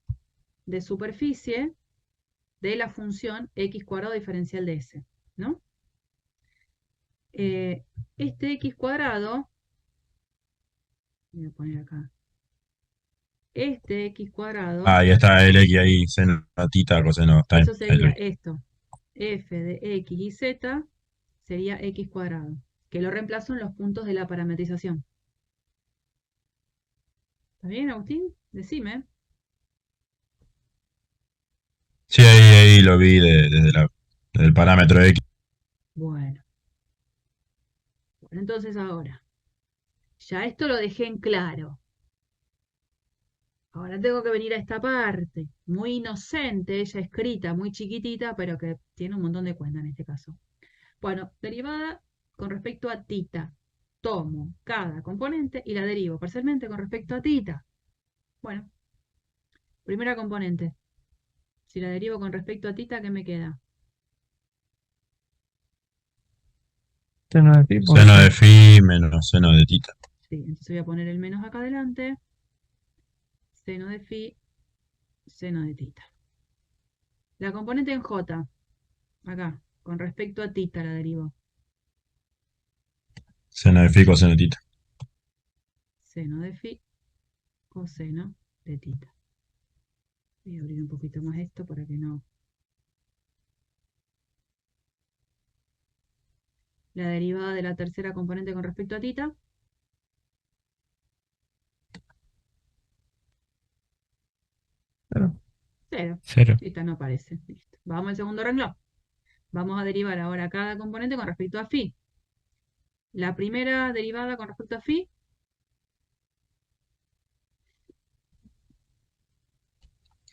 de superficie de la función x cuadrado diferencial de s, ¿no? Este x cuadrado, voy a poner acá, Este x cuadrado, Ahí está el X ahí, seno tita, coseno, está bien, eso ahí lo sería vi. esto. F de x y z sería x cuadrado, que lo reemplazo en los puntos de la parametrización. ¿Está bien, Agustín? Decime. Sí, ahí lo vi desde el parámetro X. Bueno, entonces ahora, ya esto lo dejé en claro. Ahora tengo que venir a esta parte, muy inocente, ella escrita, muy chiquitita, pero que tiene un montón de cuenta en este caso. Bueno, derivada con respecto a tita. Tomo cada componente y la derivo parcialmente con respecto a tita. Bueno, primera componente. Si la derivo con respecto a tita, ¿qué me queda? Seno de phi por Seno de seno. phi menos seno de tita. Sí, entonces voy a poner el menos acá adelante. Seno de phi, seno de tita. La componente en j, acá, con respecto a tita la derivo. Seno de phi coseno de tita. Seno de phi, coseno de tita. Voy a abrir un poquito más esto para que no... La derivada de la tercera componente con respecto a tita. Pero, Cero. Cero. Esta no aparece. Listo. Vamos al segundo renglón. Vamos a derivar ahora cada componente con respecto a phi. La primera derivada con respecto a phi,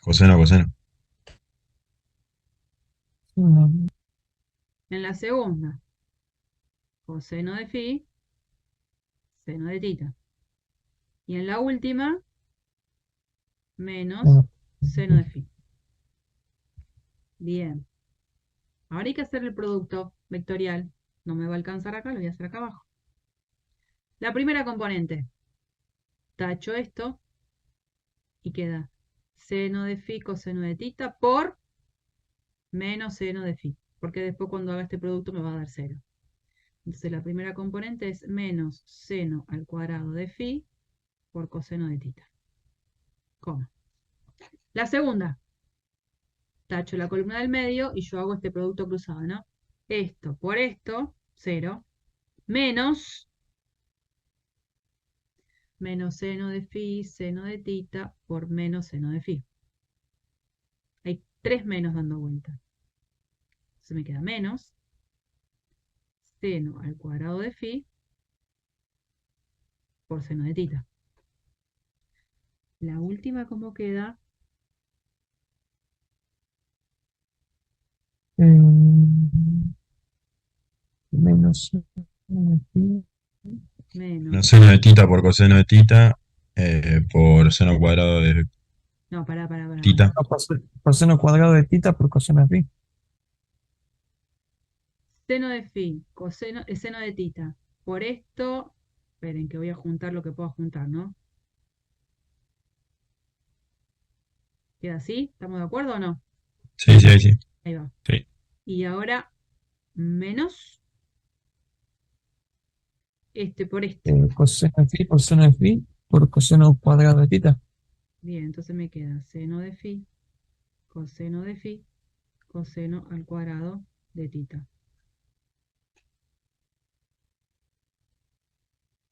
Coseno, coseno. no, en la segunda, coseno de phi, seno de tita. Y en la última, menos no. seno de phi. Bien. Ahora hay que hacer el producto vectorial. No me va a alcanzar acá, lo voy a hacer acá abajo. La primera componente. Tacho esto y queda seno de phi coseno de tita por menos seno de phi. Porque después cuando haga este producto me va a dar cero. Entonces la primera componente es menos seno al cuadrado de phi por coseno de tita. Coma. La segunda, tacho la columna del medio y yo hago este producto cruzado, ¿no? Esto por esto, cero, menos seno de phi, seno de tita por menos seno de phi. Hay tres menos dando vuelta. Se me queda menos seno al cuadrado de phi por seno de tita. La última, ¿cómo queda? Menos seno de phi. Menos. Seno de tita por coseno de tita por seno cuadrado de No, pará. tita. No, coseno cuadrado de tita por coseno de phi. Seno de phi, coseno, seno de tita. Por esto, esperen que voy a juntar lo que puedo juntar, ¿no? ¿Queda así? ¿Estamos de acuerdo o no? Sí, sí, ahí sí. Ahí va. Sí. Y ahora, menos este por este. Coseno de phi por seno de phi por coseno cuadrado de tita. Bien, entonces me queda seno de phi, coseno al cuadrado de tita.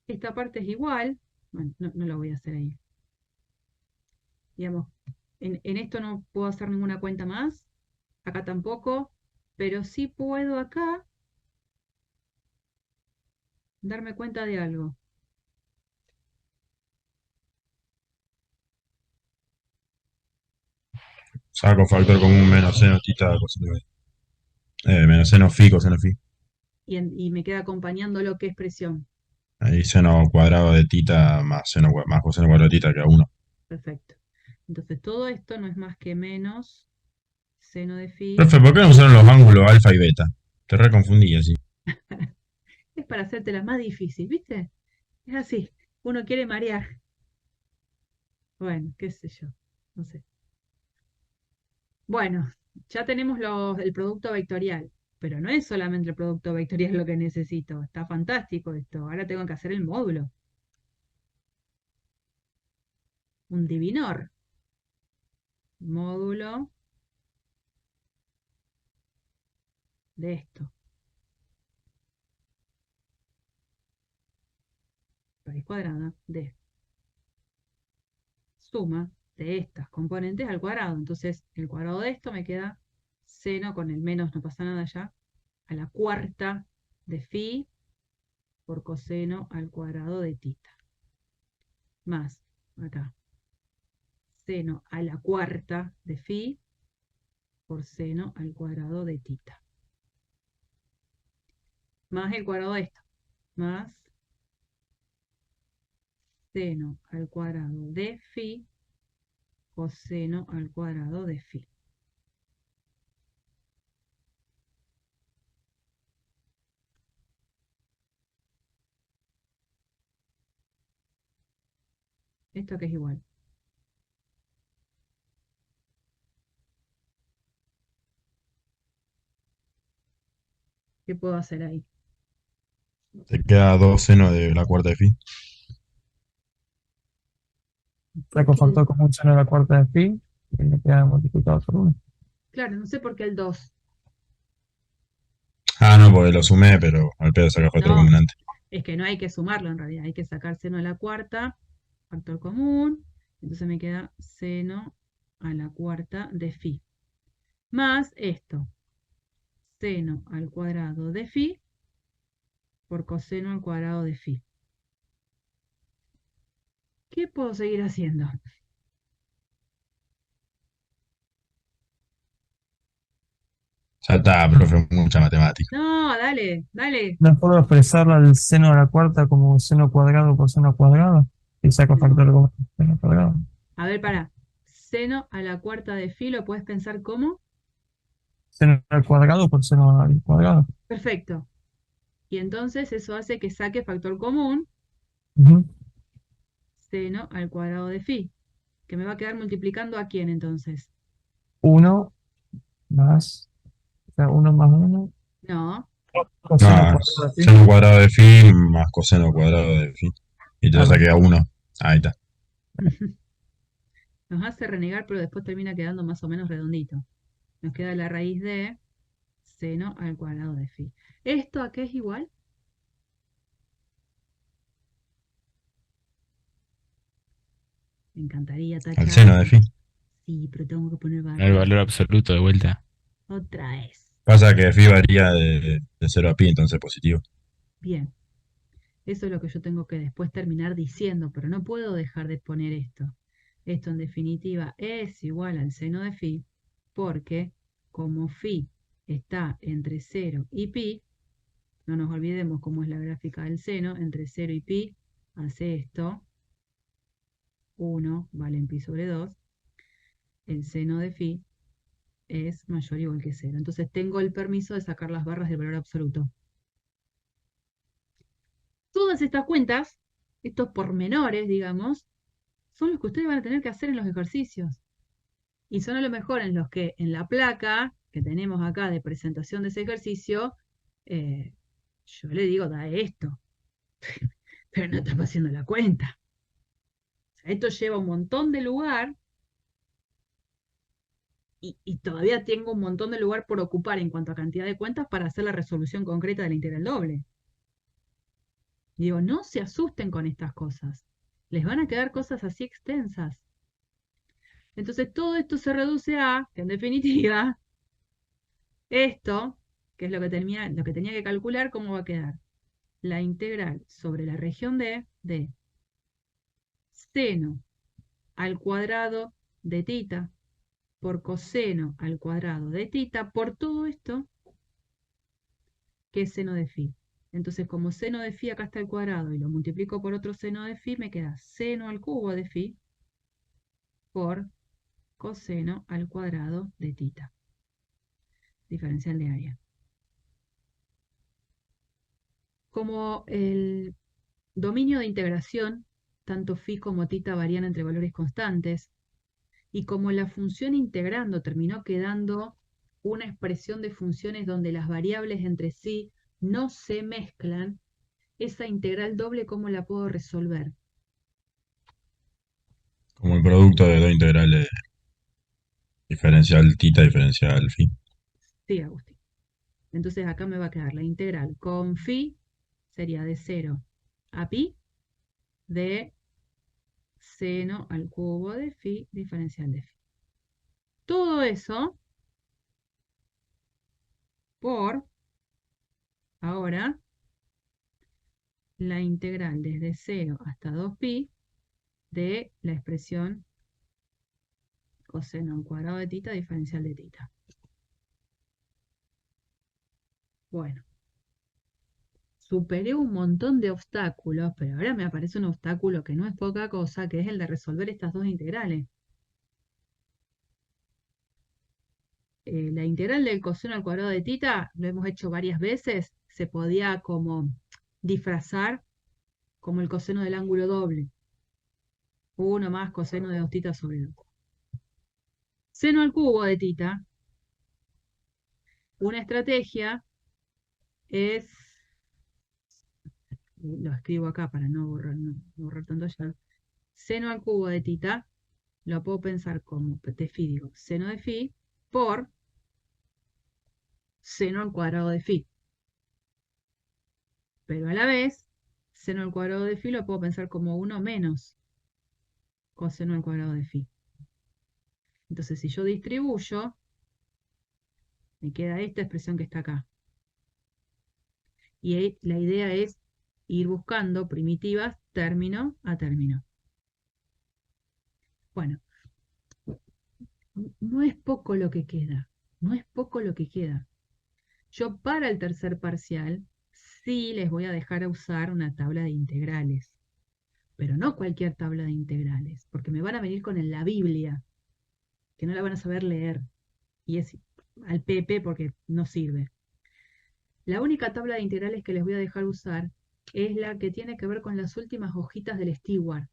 Esta parte es igual. Bueno, no lo voy a hacer ahí. Digamos, en esto no puedo hacer ninguna cuenta más. Acá tampoco. Pero sí puedo acá darme cuenta de algo. Saco factor común menos seno tita coseno de menos seno phi coseno phi. Y me queda acompañando lo que es presión. Ahí seno cuadrado de tita más más coseno cuadrado de tita que a 1. Perfecto. Entonces todo esto no es más que menos seno de phi. Profe, ¿por qué no usaron los ángulos alfa y beta? Te reconfundí así. Es para hacértela más difícil, ¿viste? Es así. Uno quiere marear. Bueno, qué sé yo. No sé. Bueno, ya tenemos el producto vectorial. Pero no es solamente el producto vectorial lo que necesito. Está fantástico esto. Ahora tengo que hacer el módulo. un divinor. Módulo de esto. Raíz cuadrada de suma de estas componentes al cuadrado. Entonces, el cuadrado de esto me queda seno con el menos, no pasa nada ya, a la cuarta de phi por coseno al cuadrado de tita. Más, acá, seno a la cuarta de phi por seno al cuadrado de tita. Más el cuadrado de esto. Más seno al cuadrado de phi coseno al cuadrado de phi. Esto que es igual. ¿Qué puedo hacer ahí? Te queda 2 seno de la cuarta de phi. Saco factor común seno de la cuarta de phi y me queda multiplicado por 1. Claro, no sé por qué el 2. Ah, no, porque lo sumé, pero al pedo saca factor No, común antes. es que no hay que sumarlo en realidad. Hay que sacar seno a la cuarta, factor común. Entonces me queda seno a la cuarta de phi. Más esto. Seno al cuadrado de phi por coseno al cuadrado de phi. ¿Qué puedo seguir haciendo? Ya está, profe, mucha matemática. No, dale, dale. ¿No puedo expresar el seno a la cuarta como seno cuadrado por seno cuadrado? Y saco No. factor común seno cuadrado. A ver, para. Seno a la cuarta de phi, ¿lo puedes pensar como? Seno al cuadrado por seno al cuadrado. Perfecto. Y entonces eso hace que saque factor común, Ujú. seno al cuadrado de phi, que me va a quedar multiplicando a quién entonces. 1 más, o sea, 1 más 1, No, coseno No, cuadrado de phi. seno cuadrado de phi más coseno cuadrado de phi. Y te Ah, lo saqué a 1. Ahí está. nos hace renegar, pero después termina quedando más o menos redondito. Nos queda la raíz de seno al cuadrado de phi. ¿Esto a qué es igual? Me encantaría Al tachar. seno de phi. Sí, pero tengo que poner El barra. valor absoluto de vuelta. Otra vez. Pasa que phi varía de 0 a pi, entonces positivo. Bien. Eso es lo que yo tengo que después terminar diciendo, pero no puedo dejar de poner esto. Esto en definitiva es igual al seno de phi, porque como phi está entre 0 y pi, no nos olvidemos cómo es la gráfica del seno, entre 0 y pi hace esto, 1 vale en pi sobre 2, el seno de phi es mayor o igual que 0. Entonces tengo el permiso de sacar las barras del valor absoluto. Todas estas cuentas, estos pormenores, digamos, son los que ustedes van a tener que hacer en los ejercicios. Y son a lo mejor en los que en la placa que tenemos acá de presentación de ese ejercicio, yo le digo, da esto, pero no estás haciendo la cuenta. O sea, esto lleva un montón de lugar y todavía tengo un montón de lugar por ocupar en cuanto a cantidad de cuentas para hacer la resolución concreta de la integral doble. Digo, no se asusten con estas cosas. Les van a quedar cosas así extensas. Entonces todo esto se reduce a, que en definitiva, esto, que es lo que tenía que calcular, ¿cómo va a quedar? La integral sobre la región de seno al cuadrado de tita por coseno al cuadrado de tita por todo esto, que es seno de phi. Entonces, como seno de phi acá está al cuadrado y lo multiplico por otro seno de phi, me queda seno al cubo de phi por coseno al cuadrado de tita. Diferencial de área. Como el dominio de integración, tanto phi como tita varían entre valores constantes, y como la función integrando terminó quedando una expresión de funciones donde las variables entre sí no se mezclan, esa integral doble, ¿cómo la puedo resolver? Como el producto de dos integrales diferencial tita diferencial phi. Sí, Agustín. Entonces acá me va a quedar la integral con phi, sería de 0 a pi de seno al cubo de phi diferencial de phi. Todo eso por, ahora, la integral desde 0 hasta 2pi de la expresión coseno al cuadrado de tita diferencial de tita. Bueno, superé un montón de obstáculos, pero ahora me aparece un obstáculo que no es poca cosa, que es el de resolver estas dos integrales. La integral del coseno al cuadrado de tita, lo hemos hecho varias veces, se podía como disfrazar como el coseno del ángulo doble. 1 más coseno de 2 tita sobre 2. Seno al cubo de tita, una estrategia es, lo escribo acá para no borrar tanto ya, seno al cubo de tita, lo puedo pensar como, de phi digo, seno de phi por seno al cuadrado de phi. Pero a la vez, seno al cuadrado de phi lo puedo pensar como 1 menos coseno al cuadrado de phi. Entonces, si yo distribuyo, me queda esta expresión que está acá. Y la idea es ir buscando primitivas término a término. Bueno, no es poco lo que queda. No es poco lo que queda. Yo para el tercer parcial sí les voy a dejar usar una tabla de integrales. Pero no cualquier tabla de integrales, porque me van a venir con la Biblia, que no la van a saber leer. Y es al Pepe porque no sirve. La única tabla de integrales que les voy a dejar usar es la que tiene que ver con las últimas hojitas del Steward.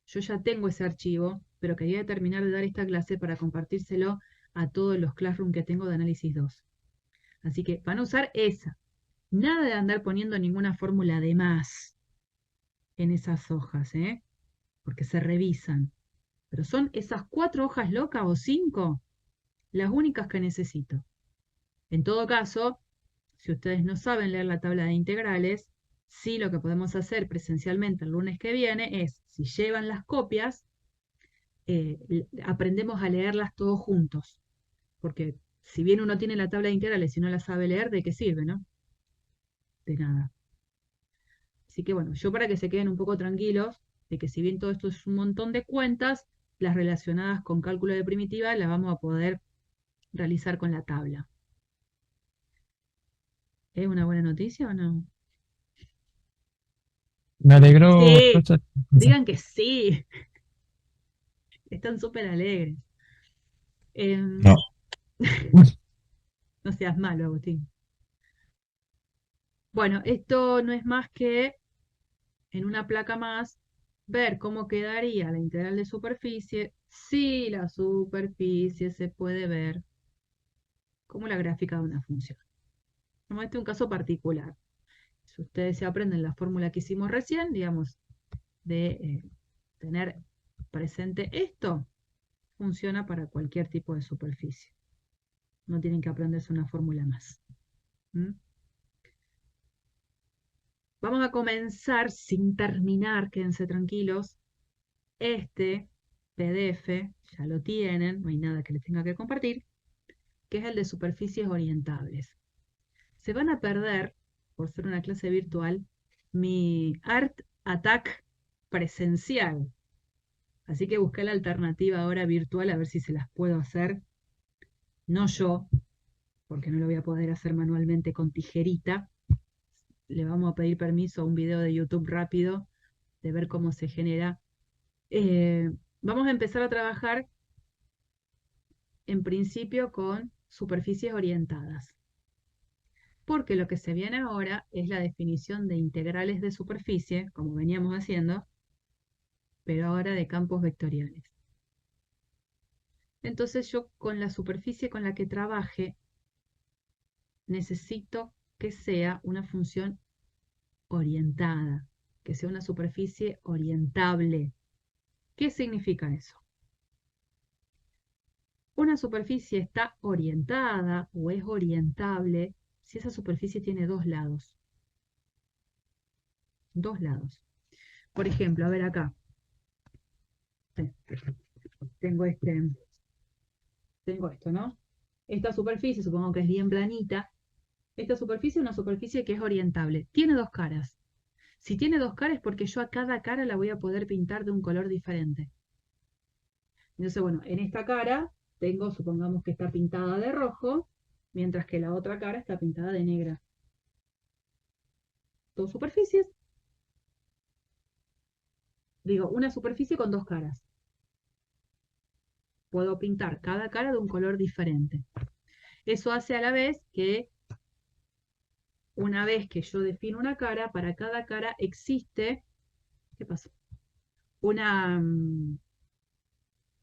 Yo ya tengo ese archivo, pero quería terminar de dar esta clase para compartírselo a todos los Classroom que tengo de análisis 2. Así que van a usar esa. Nada de andar poniendo ninguna fórmula de más en esas hojas, porque se revisan. Pero son esas 4 hojas locas o 5 las únicas que necesito. En todo caso, si ustedes no saben leer la tabla de integrales, sí lo que podemos hacer presencialmente el lunes que viene es, si llevan las copias, aprendemos a leerlas todos juntos. Porque si bien uno tiene la tabla de integrales y no la sabe leer, ¿de qué sirve, no? De nada. Así que bueno, yo para que se queden un poco tranquilos, de que si bien todo esto es un montón de cuentas, las relacionadas con cálculo de primitiva las vamos a poder realizar con la tabla. ¿Es una buena noticia o no? Me alegró Sí, escuchar. digan que sí. Están súper alegres. No, No seas malo, Agustín. Bueno, esto no es más que en una placa más ver cómo quedaría la integral de superficie si la superficie se puede ver como la gráfica de una función. Como este es un caso particular. Si ustedes se aprenden la fórmula que hicimos recién, digamos, de tener presente esto, funciona para cualquier tipo de superficie. No tienen que aprenderse una fórmula más. ¿Mm? Vamos a comenzar sin terminar, quédense tranquilos. Este PDF ya lo tienen, no hay nada que les tenga que compartir, que es el de superficies orientables. Se van a perder, por ser una clase virtual, mi Art Attack presencial. Así que busqué la alternativa ahora virtual a ver si se las puedo hacer. No yo, porque no lo voy a poder hacer manualmente con tijerita. Le vamos a pedir permiso a un video de YouTube rápido de ver cómo se genera. Vamos a empezar a trabajar en principio con superficies orientadas, porque lo que se viene ahora es la definición de integrales de superficie, como veníamos haciendo, pero ahora de campos vectoriales. Entonces yo con la superficie con la que trabaje necesito que sea una función orientada, que sea una superficie orientable. ¿Qué significa eso? Una superficie está orientada o es orientable si esa superficie tiene dos lados. Dos lados. Por ejemplo, a ver acá. Tengo esto, ¿no? Esta superficie, supongo que es bien planita. Esta superficie es una superficie que es orientable. Tiene dos caras. Si tiene dos caras es porque yo a cada cara la voy a poder pintar de un color diferente. Entonces, bueno, en esta cara tengo, supongamos que está pintada de rojo, mientras que la otra cara está pintada de negra. Dos superficies. Digo, una superficie con dos caras. Puedo pintar cada cara de un color diferente. Eso hace a la vez que una vez que yo defino una cara, para cada cara existe, ¿qué pasó? Una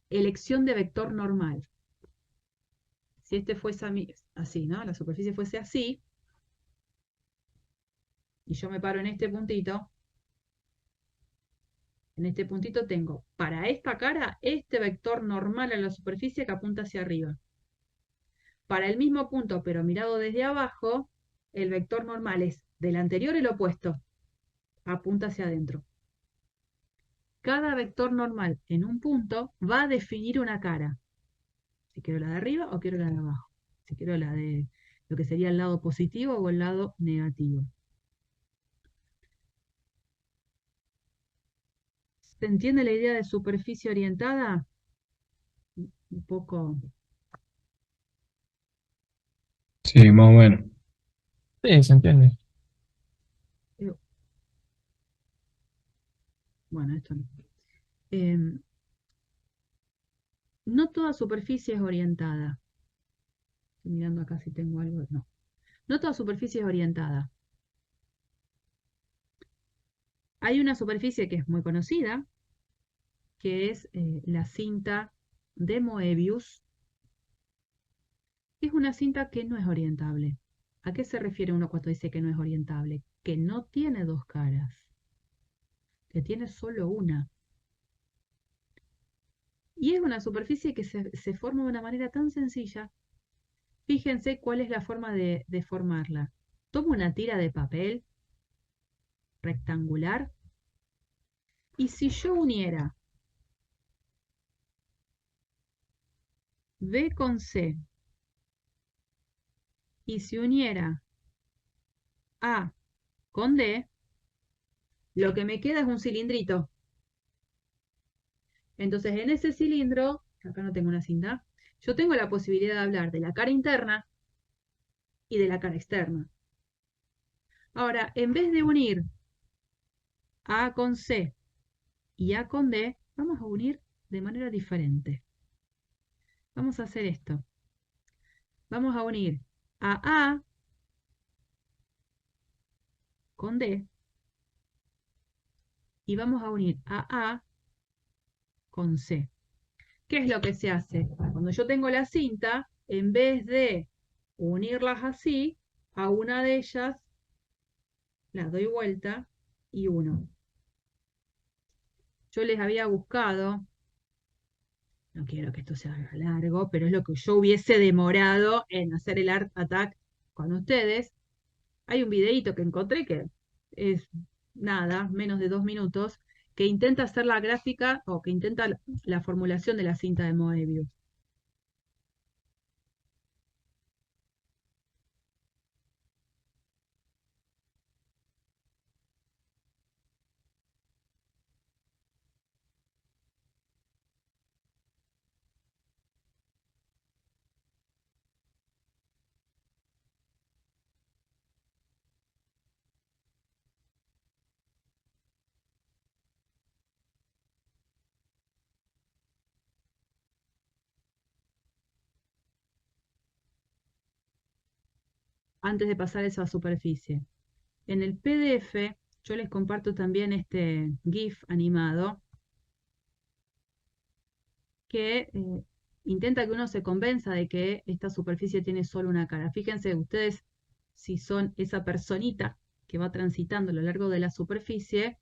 elección de vector normal. Si este fuese así, ¿no? La superficie fuese así, y yo me paro en este puntito tengo para esta cara este vector normal a la superficie que apunta hacia arriba. Para el mismo punto, pero mirado desde abajo, el vector normal es del anterior el opuesto, apunta hacia adentro. Cada vector normal en un punto va a definir una cara. Si quiero la de arriba o quiero la de abajo. Si quiero la de lo que sería el lado positivo o el lado negativo. ¿Se entiende la idea de superficie orientada? Un poco. Sí, más o menos. Sí, se entiende. Bueno, esto no. No toda superficie es orientada. Estoy mirando acá si tengo algo. No. No toda superficie es orientada. Hay una superficie que es muy conocida, que es la cinta de Moebius. Es una cinta que no es orientable. ¿A qué se refiere uno cuando dice que no es orientable? Que no tiene dos caras, que tiene solo una. Y es una superficie que se forma de una manera tan sencilla. Fíjense cuál es la forma de formarla. Tomo una tira de papel rectangular y si yo uniera B con C y si uniera A con D, lo que me queda es un cilindrito. Entonces en ese cilindro, acá no tengo una cinta, yo tengo la posibilidad de hablar de la cara interna y de la cara externa. Ahora, en vez de unir A con C y A con D, vamos a unir de manera diferente. Vamos a hacer esto. Vamos a unir a A con D y vamos a unir a A con C. ¿Qué es lo que se hace? Cuando yo tengo la cinta, en vez de unirlas así, a una de ellas la doy vuelta y uno. Yo les había buscado, no quiero que esto sea largo, pero es lo que yo hubiese demorado en hacer el Art Attack con ustedes. Hay un videíto que encontré que es nada, menos de 2 minutos, que intenta hacer la gráfica o que intenta la formulación de la cinta de Moebius. Antes de pasar esa superficie. En el PDF yo les comparto también este GIF animado que intenta que uno se convenza de que esta superficie tiene solo una cara. Fíjense ustedes si son esa personita que va transitando a lo largo de la superficie,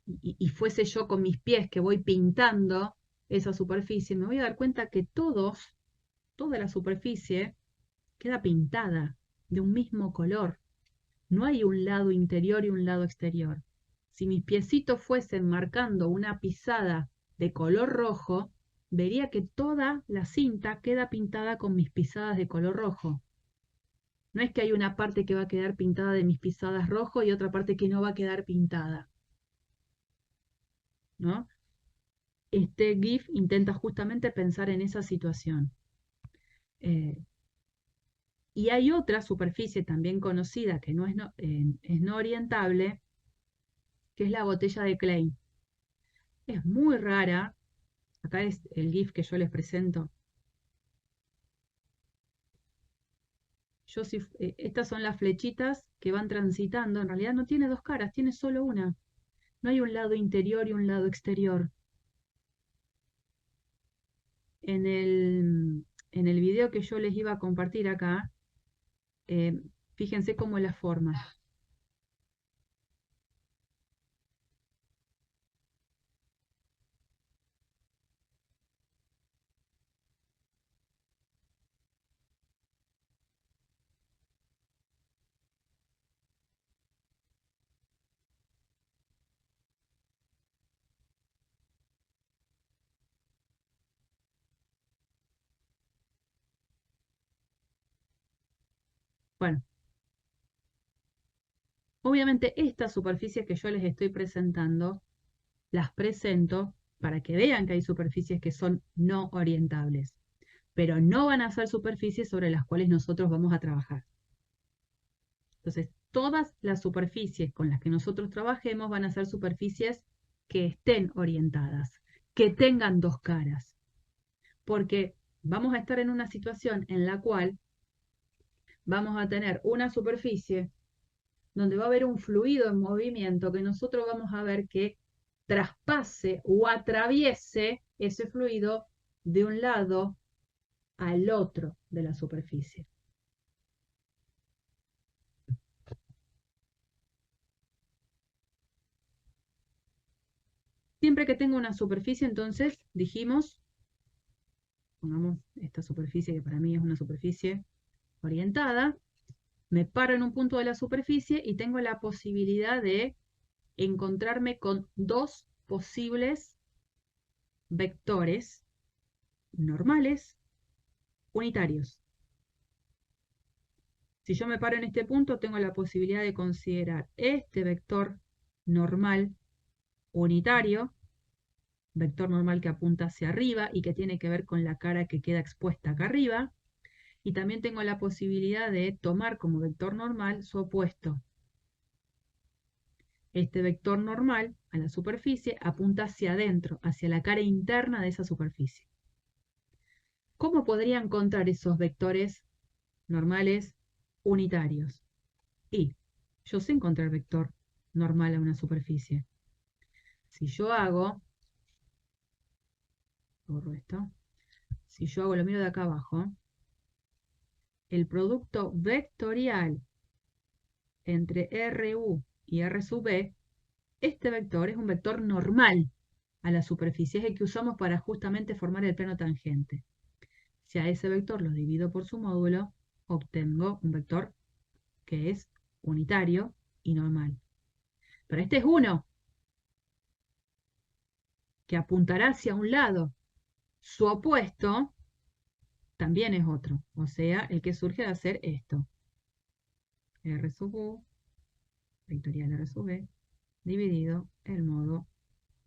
y fuese yo con mis pies que voy pintando esa superficie, me voy a dar cuenta que toda la superficie queda pintada de un mismo color. No hay un lado interior y un lado exterior. Si mis piecitos fuesen marcando una pisada de color rojo, vería que toda la cinta queda pintada con mis pisadas de color rojo. No es que hay una parte que va a quedar pintada de mis pisadas rojo y otra parte que no va a quedar pintada, ¿no? Este GIF intenta justamente pensar en esa situación. Y hay otra superficie también conocida que es no orientable, que es la botella de Klein. Es muy rara. Acá es el GIF que yo les presento. Estas son las flechitas que van transitando. En realidad no tiene dos caras, tiene solo una. No hay un lado interior y un lado exterior. En el video que yo les iba a compartir acá, fíjense cómo es la forma. Bueno, obviamente estas superficies que yo les estoy presentando, las presento para que vean que hay superficies que son no orientables, pero no van a ser superficies sobre las cuales nosotros vamos a trabajar. Entonces, todas las superficies con las que nosotros trabajemos van a ser superficies que estén orientadas, que tengan dos caras, porque vamos a estar en una situación en la cual vamos a tener una superficie donde va a haber un fluido en movimiento que nosotros vamos a ver que traspase o atraviese ese fluido de un lado al otro de la superficie. Siempre que tenga una superficie, entonces, dijimos, pongamos esta superficie que para mí es una superficie orientada, me paro en un punto de la superficie y tengo la posibilidad de encontrarme con dos posibles vectores normales unitarios. Si yo me paro en este punto, tengo la posibilidad de considerar este vector normal unitario, vector normal que apunta hacia arriba y que tiene que ver con la cara que queda expuesta acá arriba, y también tengo la posibilidad de tomar como vector normal su opuesto. Este vector normal a la superficie apunta hacia adentro, hacia la cara interna de esa superficie. ¿Cómo podría encontrar esos vectores normales unitarios? Y yo sé encontrar vector normal a una superficie. Si yo borro esto, si yo hago, lo miro de acá abajo, el producto vectorial entre RU y R sub B, este vector es un vector normal a la superficie, es el que usamos para justamente formar el plano tangente. Si a ese vector lo divido por su módulo, obtengo un vector que es unitario y normal. Pero este es uno, que apuntará hacia un lado. Su opuesto también es otro, o sea, el que surge de hacer esto. R sub U, vectorial R sub B, dividido el módulo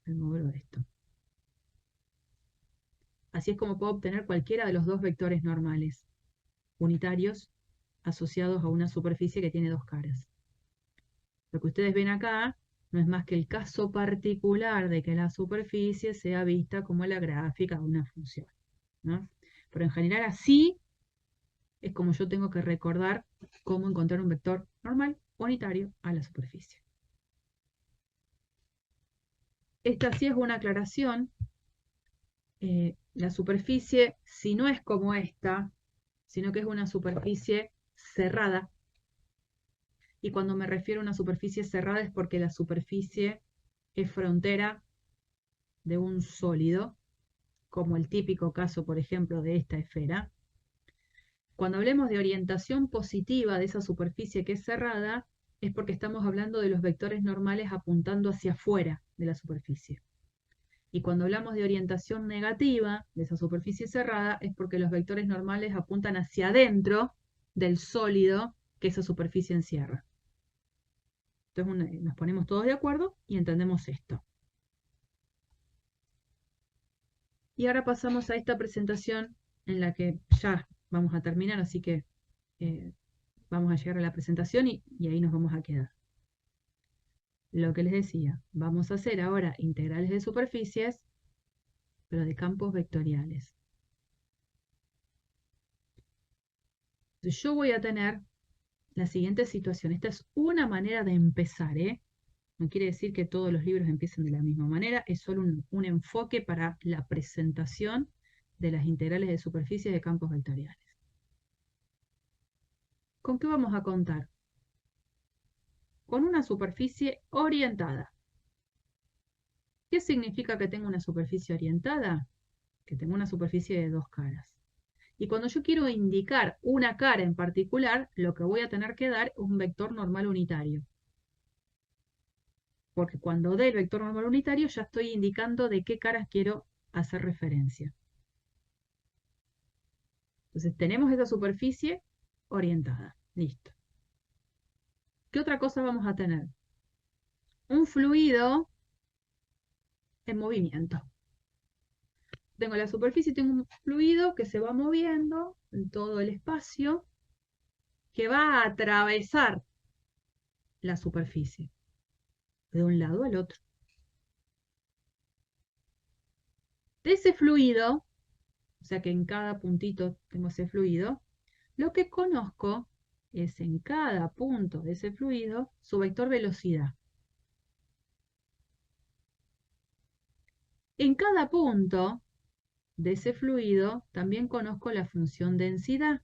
de esto. Así es como puedo obtener cualquiera de los dos vectores normales, unitarios, asociados a una superficie que tiene dos caras. Lo que ustedes ven acá no es más que el caso particular de que la superficie sea vista como la gráfica de una función, ¿no? Pero en general así es como yo tengo que recordar cómo encontrar un vector normal unitario a la superficie. Esta sí es una aclaración. La superficie, si no es como esta, sino que es una superficie cerrada, y cuando me refiero a una superficie cerrada es porque la superficie es frontera de un sólido, como el típico caso, por ejemplo, de esta esfera. Cuando hablemos de orientación positiva de esa superficie que es cerrada, es porque estamos hablando de los vectores normales apuntando hacia afuera de la superficie. Y cuando hablamos de orientación negativa de esa superficie cerrada, es porque los vectores normales apuntan hacia adentro del sólido que esa superficie encierra. Entonces nos ponemos todos de acuerdo y entendemos esto. Y ahora pasamos a esta presentación en la que ya vamos a terminar, así que vamos a llegar a la presentación y ahí nos vamos a quedar. Lo que les decía, vamos a hacer ahora integrales de superficies, pero de campos vectoriales. Entonces yo voy a tener la siguiente situación. Esta es una manera de empezar, ¿eh? No quiere decir que todos los libros empiecen de la misma manera, es solo un enfoque para la presentación de las integrales de superficies de campos vectoriales. ¿Con qué vamos a contar? Con una superficie orientada. ¿Qué significa que tengo una superficie orientada? Que tengo una superficie de dos caras. Y cuando yo quiero indicar una cara en particular, lo que voy a tener que dar es un vector normal unitario. Porque cuando dé el vector normal unitario ya estoy indicando de qué caras quiero hacer referencia. Entonces tenemos esa superficie orientada. Listo. ¿Qué otra cosa vamos a tener? Un fluido en movimiento. Tengo la superficie, tengo un fluido que se va moviendo en todo el espacio, que va a atravesar la superficie, de un lado al otro. De ese fluido, o sea que en cada puntito tengo ese fluido, lo que conozco es en cada punto de ese fluido su vector velocidad. En cada punto de ese fluido también conozco la función densidad,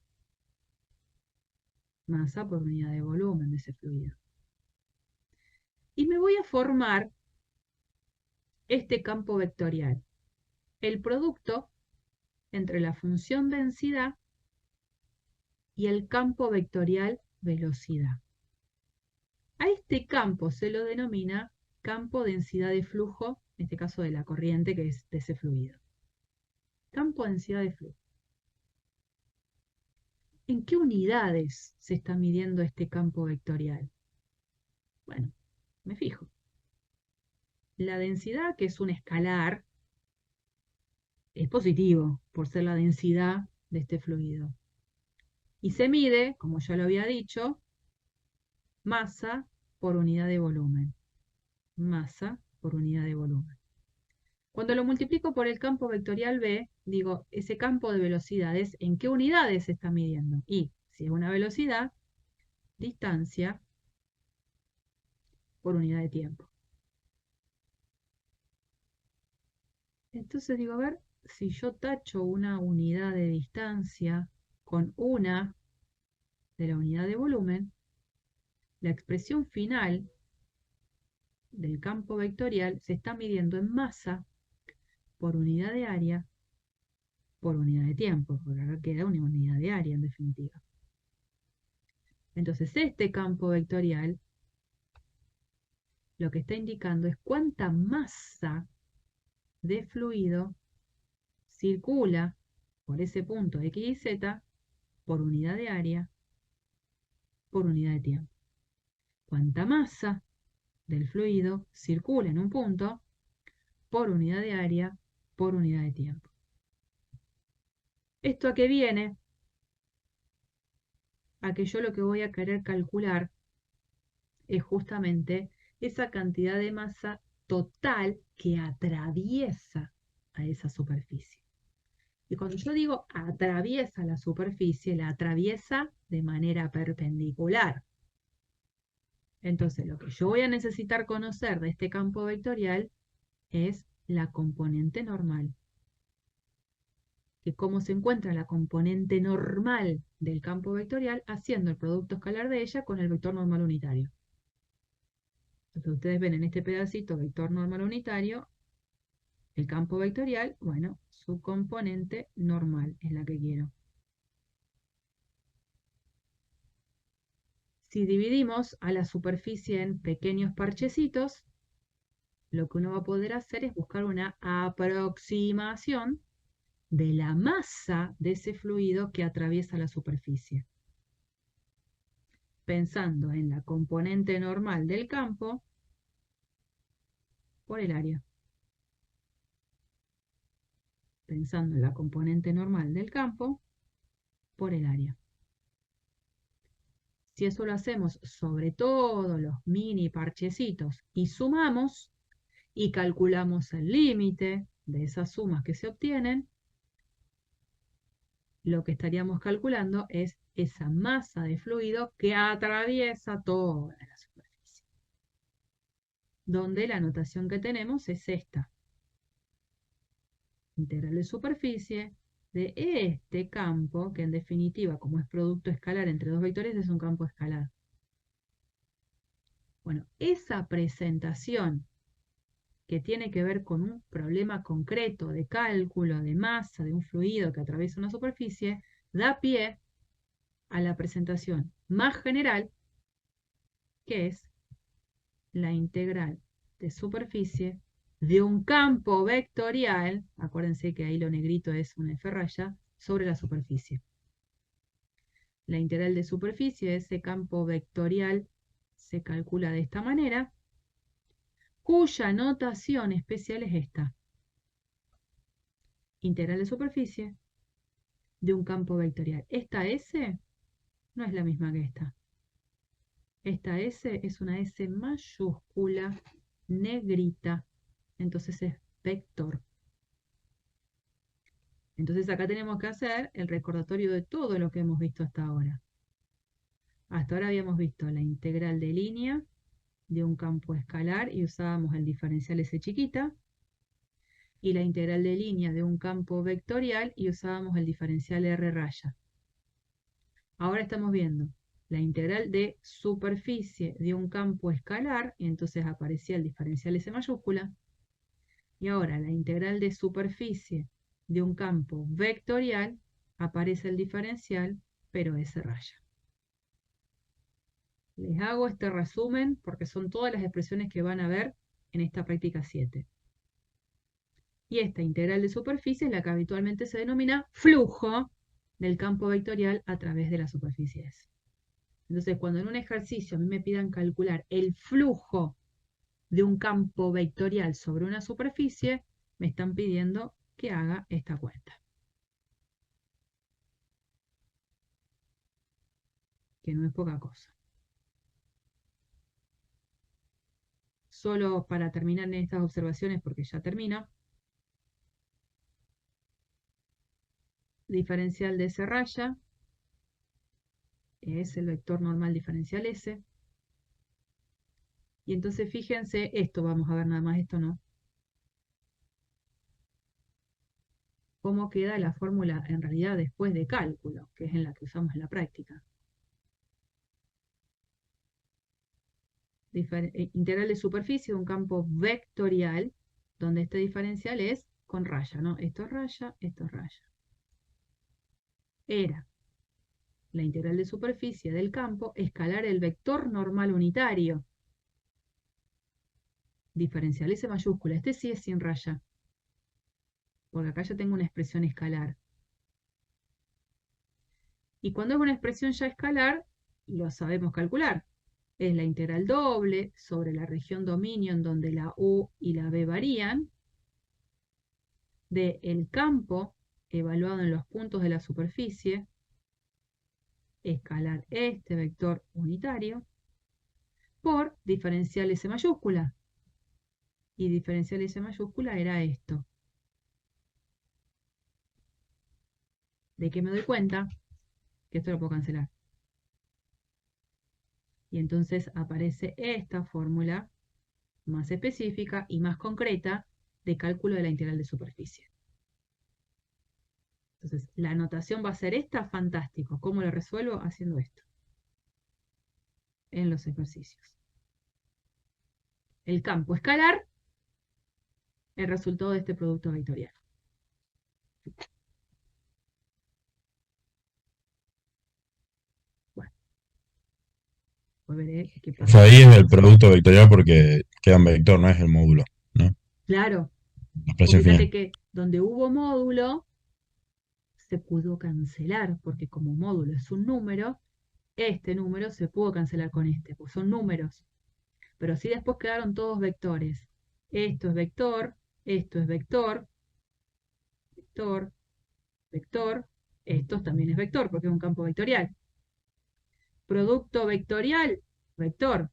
masa por unidad de volumen de ese fluido. Y me voy a formar este campo vectorial, el producto entre la función densidad y el campo vectorial velocidad. A este campo se lo denomina campo densidad de flujo, en este caso de la corriente que es de ese fluido. Campo densidad de flujo. ¿En qué unidades se está midiendo este campo vectorial? Bueno, me fijo. La densidad, que es un escalar, es positivo por ser la densidad de este fluido. Y se mide, como ya lo había dicho, masa por unidad de volumen. Masa por unidad de volumen. Cuando lo multiplico por el campo vectorial B, digo, ese campo de velocidades, ¿en qué unidades se está midiendo? Y si es una velocidad, distancia por unidad de tiempo. Entonces digo, a ver, si yo tacho una unidad de distancia con una de la unidad de volumen, la expresión final del campo vectorial se está midiendo en masa por unidad de área por unidad de tiempo, porque acá queda una unidad de área en definitiva. Entonces este campo vectorial lo que está indicando es cuánta masa de fluido circula por ese punto X y Z por unidad de área por unidad de tiempo. Cuánta masa del fluido circula en un punto por unidad de área por unidad de tiempo. ¿Esto a qué viene? A que yo lo que voy a querer calcular es justamente esa cantidad de masa total que atraviesa a esa superficie. Y cuando yo digo atraviesa la superficie, la atraviesa de manera perpendicular. Entonces, lo que yo voy a necesitar conocer de este campo vectorial es la componente normal. Que cómo se encuentra la componente normal del campo vectorial haciendo el producto escalar de ella con el vector normal unitario. Entonces ustedes ven en este pedacito vector normal unitario, el campo vectorial, bueno, su componente normal es la que quiero. Si dividimos a la superficie en pequeños parchecitos, lo que uno va a poder hacer es buscar una aproximación de la masa de ese fluido que atraviesa la superficie. Pensando en la componente normal del campo por el área. Pensando en la componente normal del campo por el área. Si eso lo hacemos sobre todos los mini parchecitos y sumamos y calculamos el límite de esas sumas que se obtienen, lo que estaríamos calculando es esa masa de fluido que atraviesa toda la superficie. Donde la notación que tenemos es esta. Integral de superficie de este campo, que en definitiva, como es producto escalar entre dos vectores, es un campo escalar. Bueno, esa presentación que tiene que ver con un problema concreto de cálculo de masa de un fluido que atraviesa una superficie, da pie a la presentación más general, que es la integral de superficie de un campo vectorial, acuérdense que ahí lo negrito es una F raya, sobre la superficie. La integral de superficie de ese campo vectorial se calcula de esta manera, cuya notación especial es esta. Integral de superficie de un campo vectorial. Esta S no es la misma que esta. Esta S es una S mayúscula, negrita, entonces es vector. Entonces acá tenemos que hacer el recordatorio de todo lo que hemos visto hasta ahora. Hasta ahora habíamos visto la integral de línea de un campo escalar y usábamos el diferencial S chiquita, y la integral de línea de un campo vectorial y usábamos el diferencial R raya. Ahora estamos viendo la integral de superficie de un campo escalar, y entonces aparecía el diferencial S mayúscula, y ahora la integral de superficie de un campo vectorial, aparece el diferencial, pero S raya. Les hago este resumen porque son todas las expresiones que van a ver en esta práctica 7. Y esta integral de superficie es la que habitualmente se denomina flujo del campo vectorial a través de la superficie S. Entonces, cuando en un ejercicio a mí me pidan calcular el flujo de un campo vectorial sobre una superficie, me están pidiendo que haga esta cuenta. Que no es poca cosa. Solo para terminar en estas observaciones, porque ya termino. Diferencial de S raya es el vector normal diferencial S. Y entonces fíjense, esto vamos a ver nada más, esto no. Cómo queda la fórmula en realidad después de cálculo, que es en la que usamos en la práctica. Integral de superficie de un campo vectorial, donde este diferencial es con raya, ¿no? Esto es raya, esto es raya. Era la integral de superficie del campo escalar el vector normal unitario. Diferencial S mayúscula, este sí es sin raya, porque acá ya tengo una expresión escalar. Y cuando es una expresión ya escalar, lo sabemos calcular. Es la integral doble sobre la región dominio en donde la U y la B varían, del campo evaluado en los puntos de la superficie, escalar este vector unitario, por diferencial S mayúscula. Y diferencial S mayúscula era esto. ¿De qué me doy cuenta? Que esto lo puedo cancelar. Y entonces aparece esta fórmula más específica y más concreta de cálculo de la integral de superficie. Entonces, la anotación va a ser esta, fantástico. ¿Cómo lo resuelvo? Haciendo esto. En los ejercicios. el campo escalar el resultado de este producto vectorial. Bueno, volveré. Ahí es el producto vectorial porque queda en vector, no es el módulo, ¿no? Claro, La porque expresión fíjate final. que donde hubo módulo, se pudo cancelar, porque como módulo es un número, este número se pudo cancelar con este, pues son números. Pero si después quedaron todos vectores. Esto es vector, esto es vector, vector, vector, esto también es vector, porque es un campo vectorial. Producto vectorial, vector.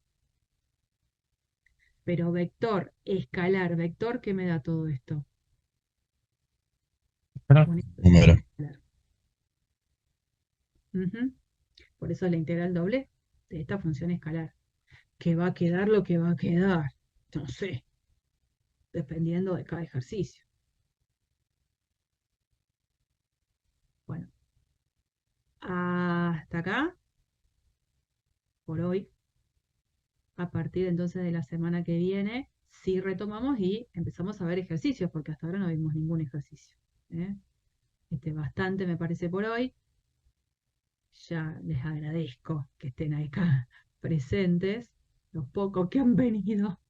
Pero vector, escalar, vector, ¿qué me da todo esto? Pero, Una expresión Número. escalar. Ujú. Por eso es la integral doble de esta función escalar. Que va a quedar lo que va a quedar. No sé, dependiendo de cada ejercicio. Bueno, hasta acá, por hoy. A partir entonces de la semana que viene, sí retomamos y empezamos a ver ejercicios, porque hasta ahora no vimos ningún ejercicio. ¿eh? Bastante me parece por hoy. Ya les agradezco que estén acá presentes, los pocos que han venido.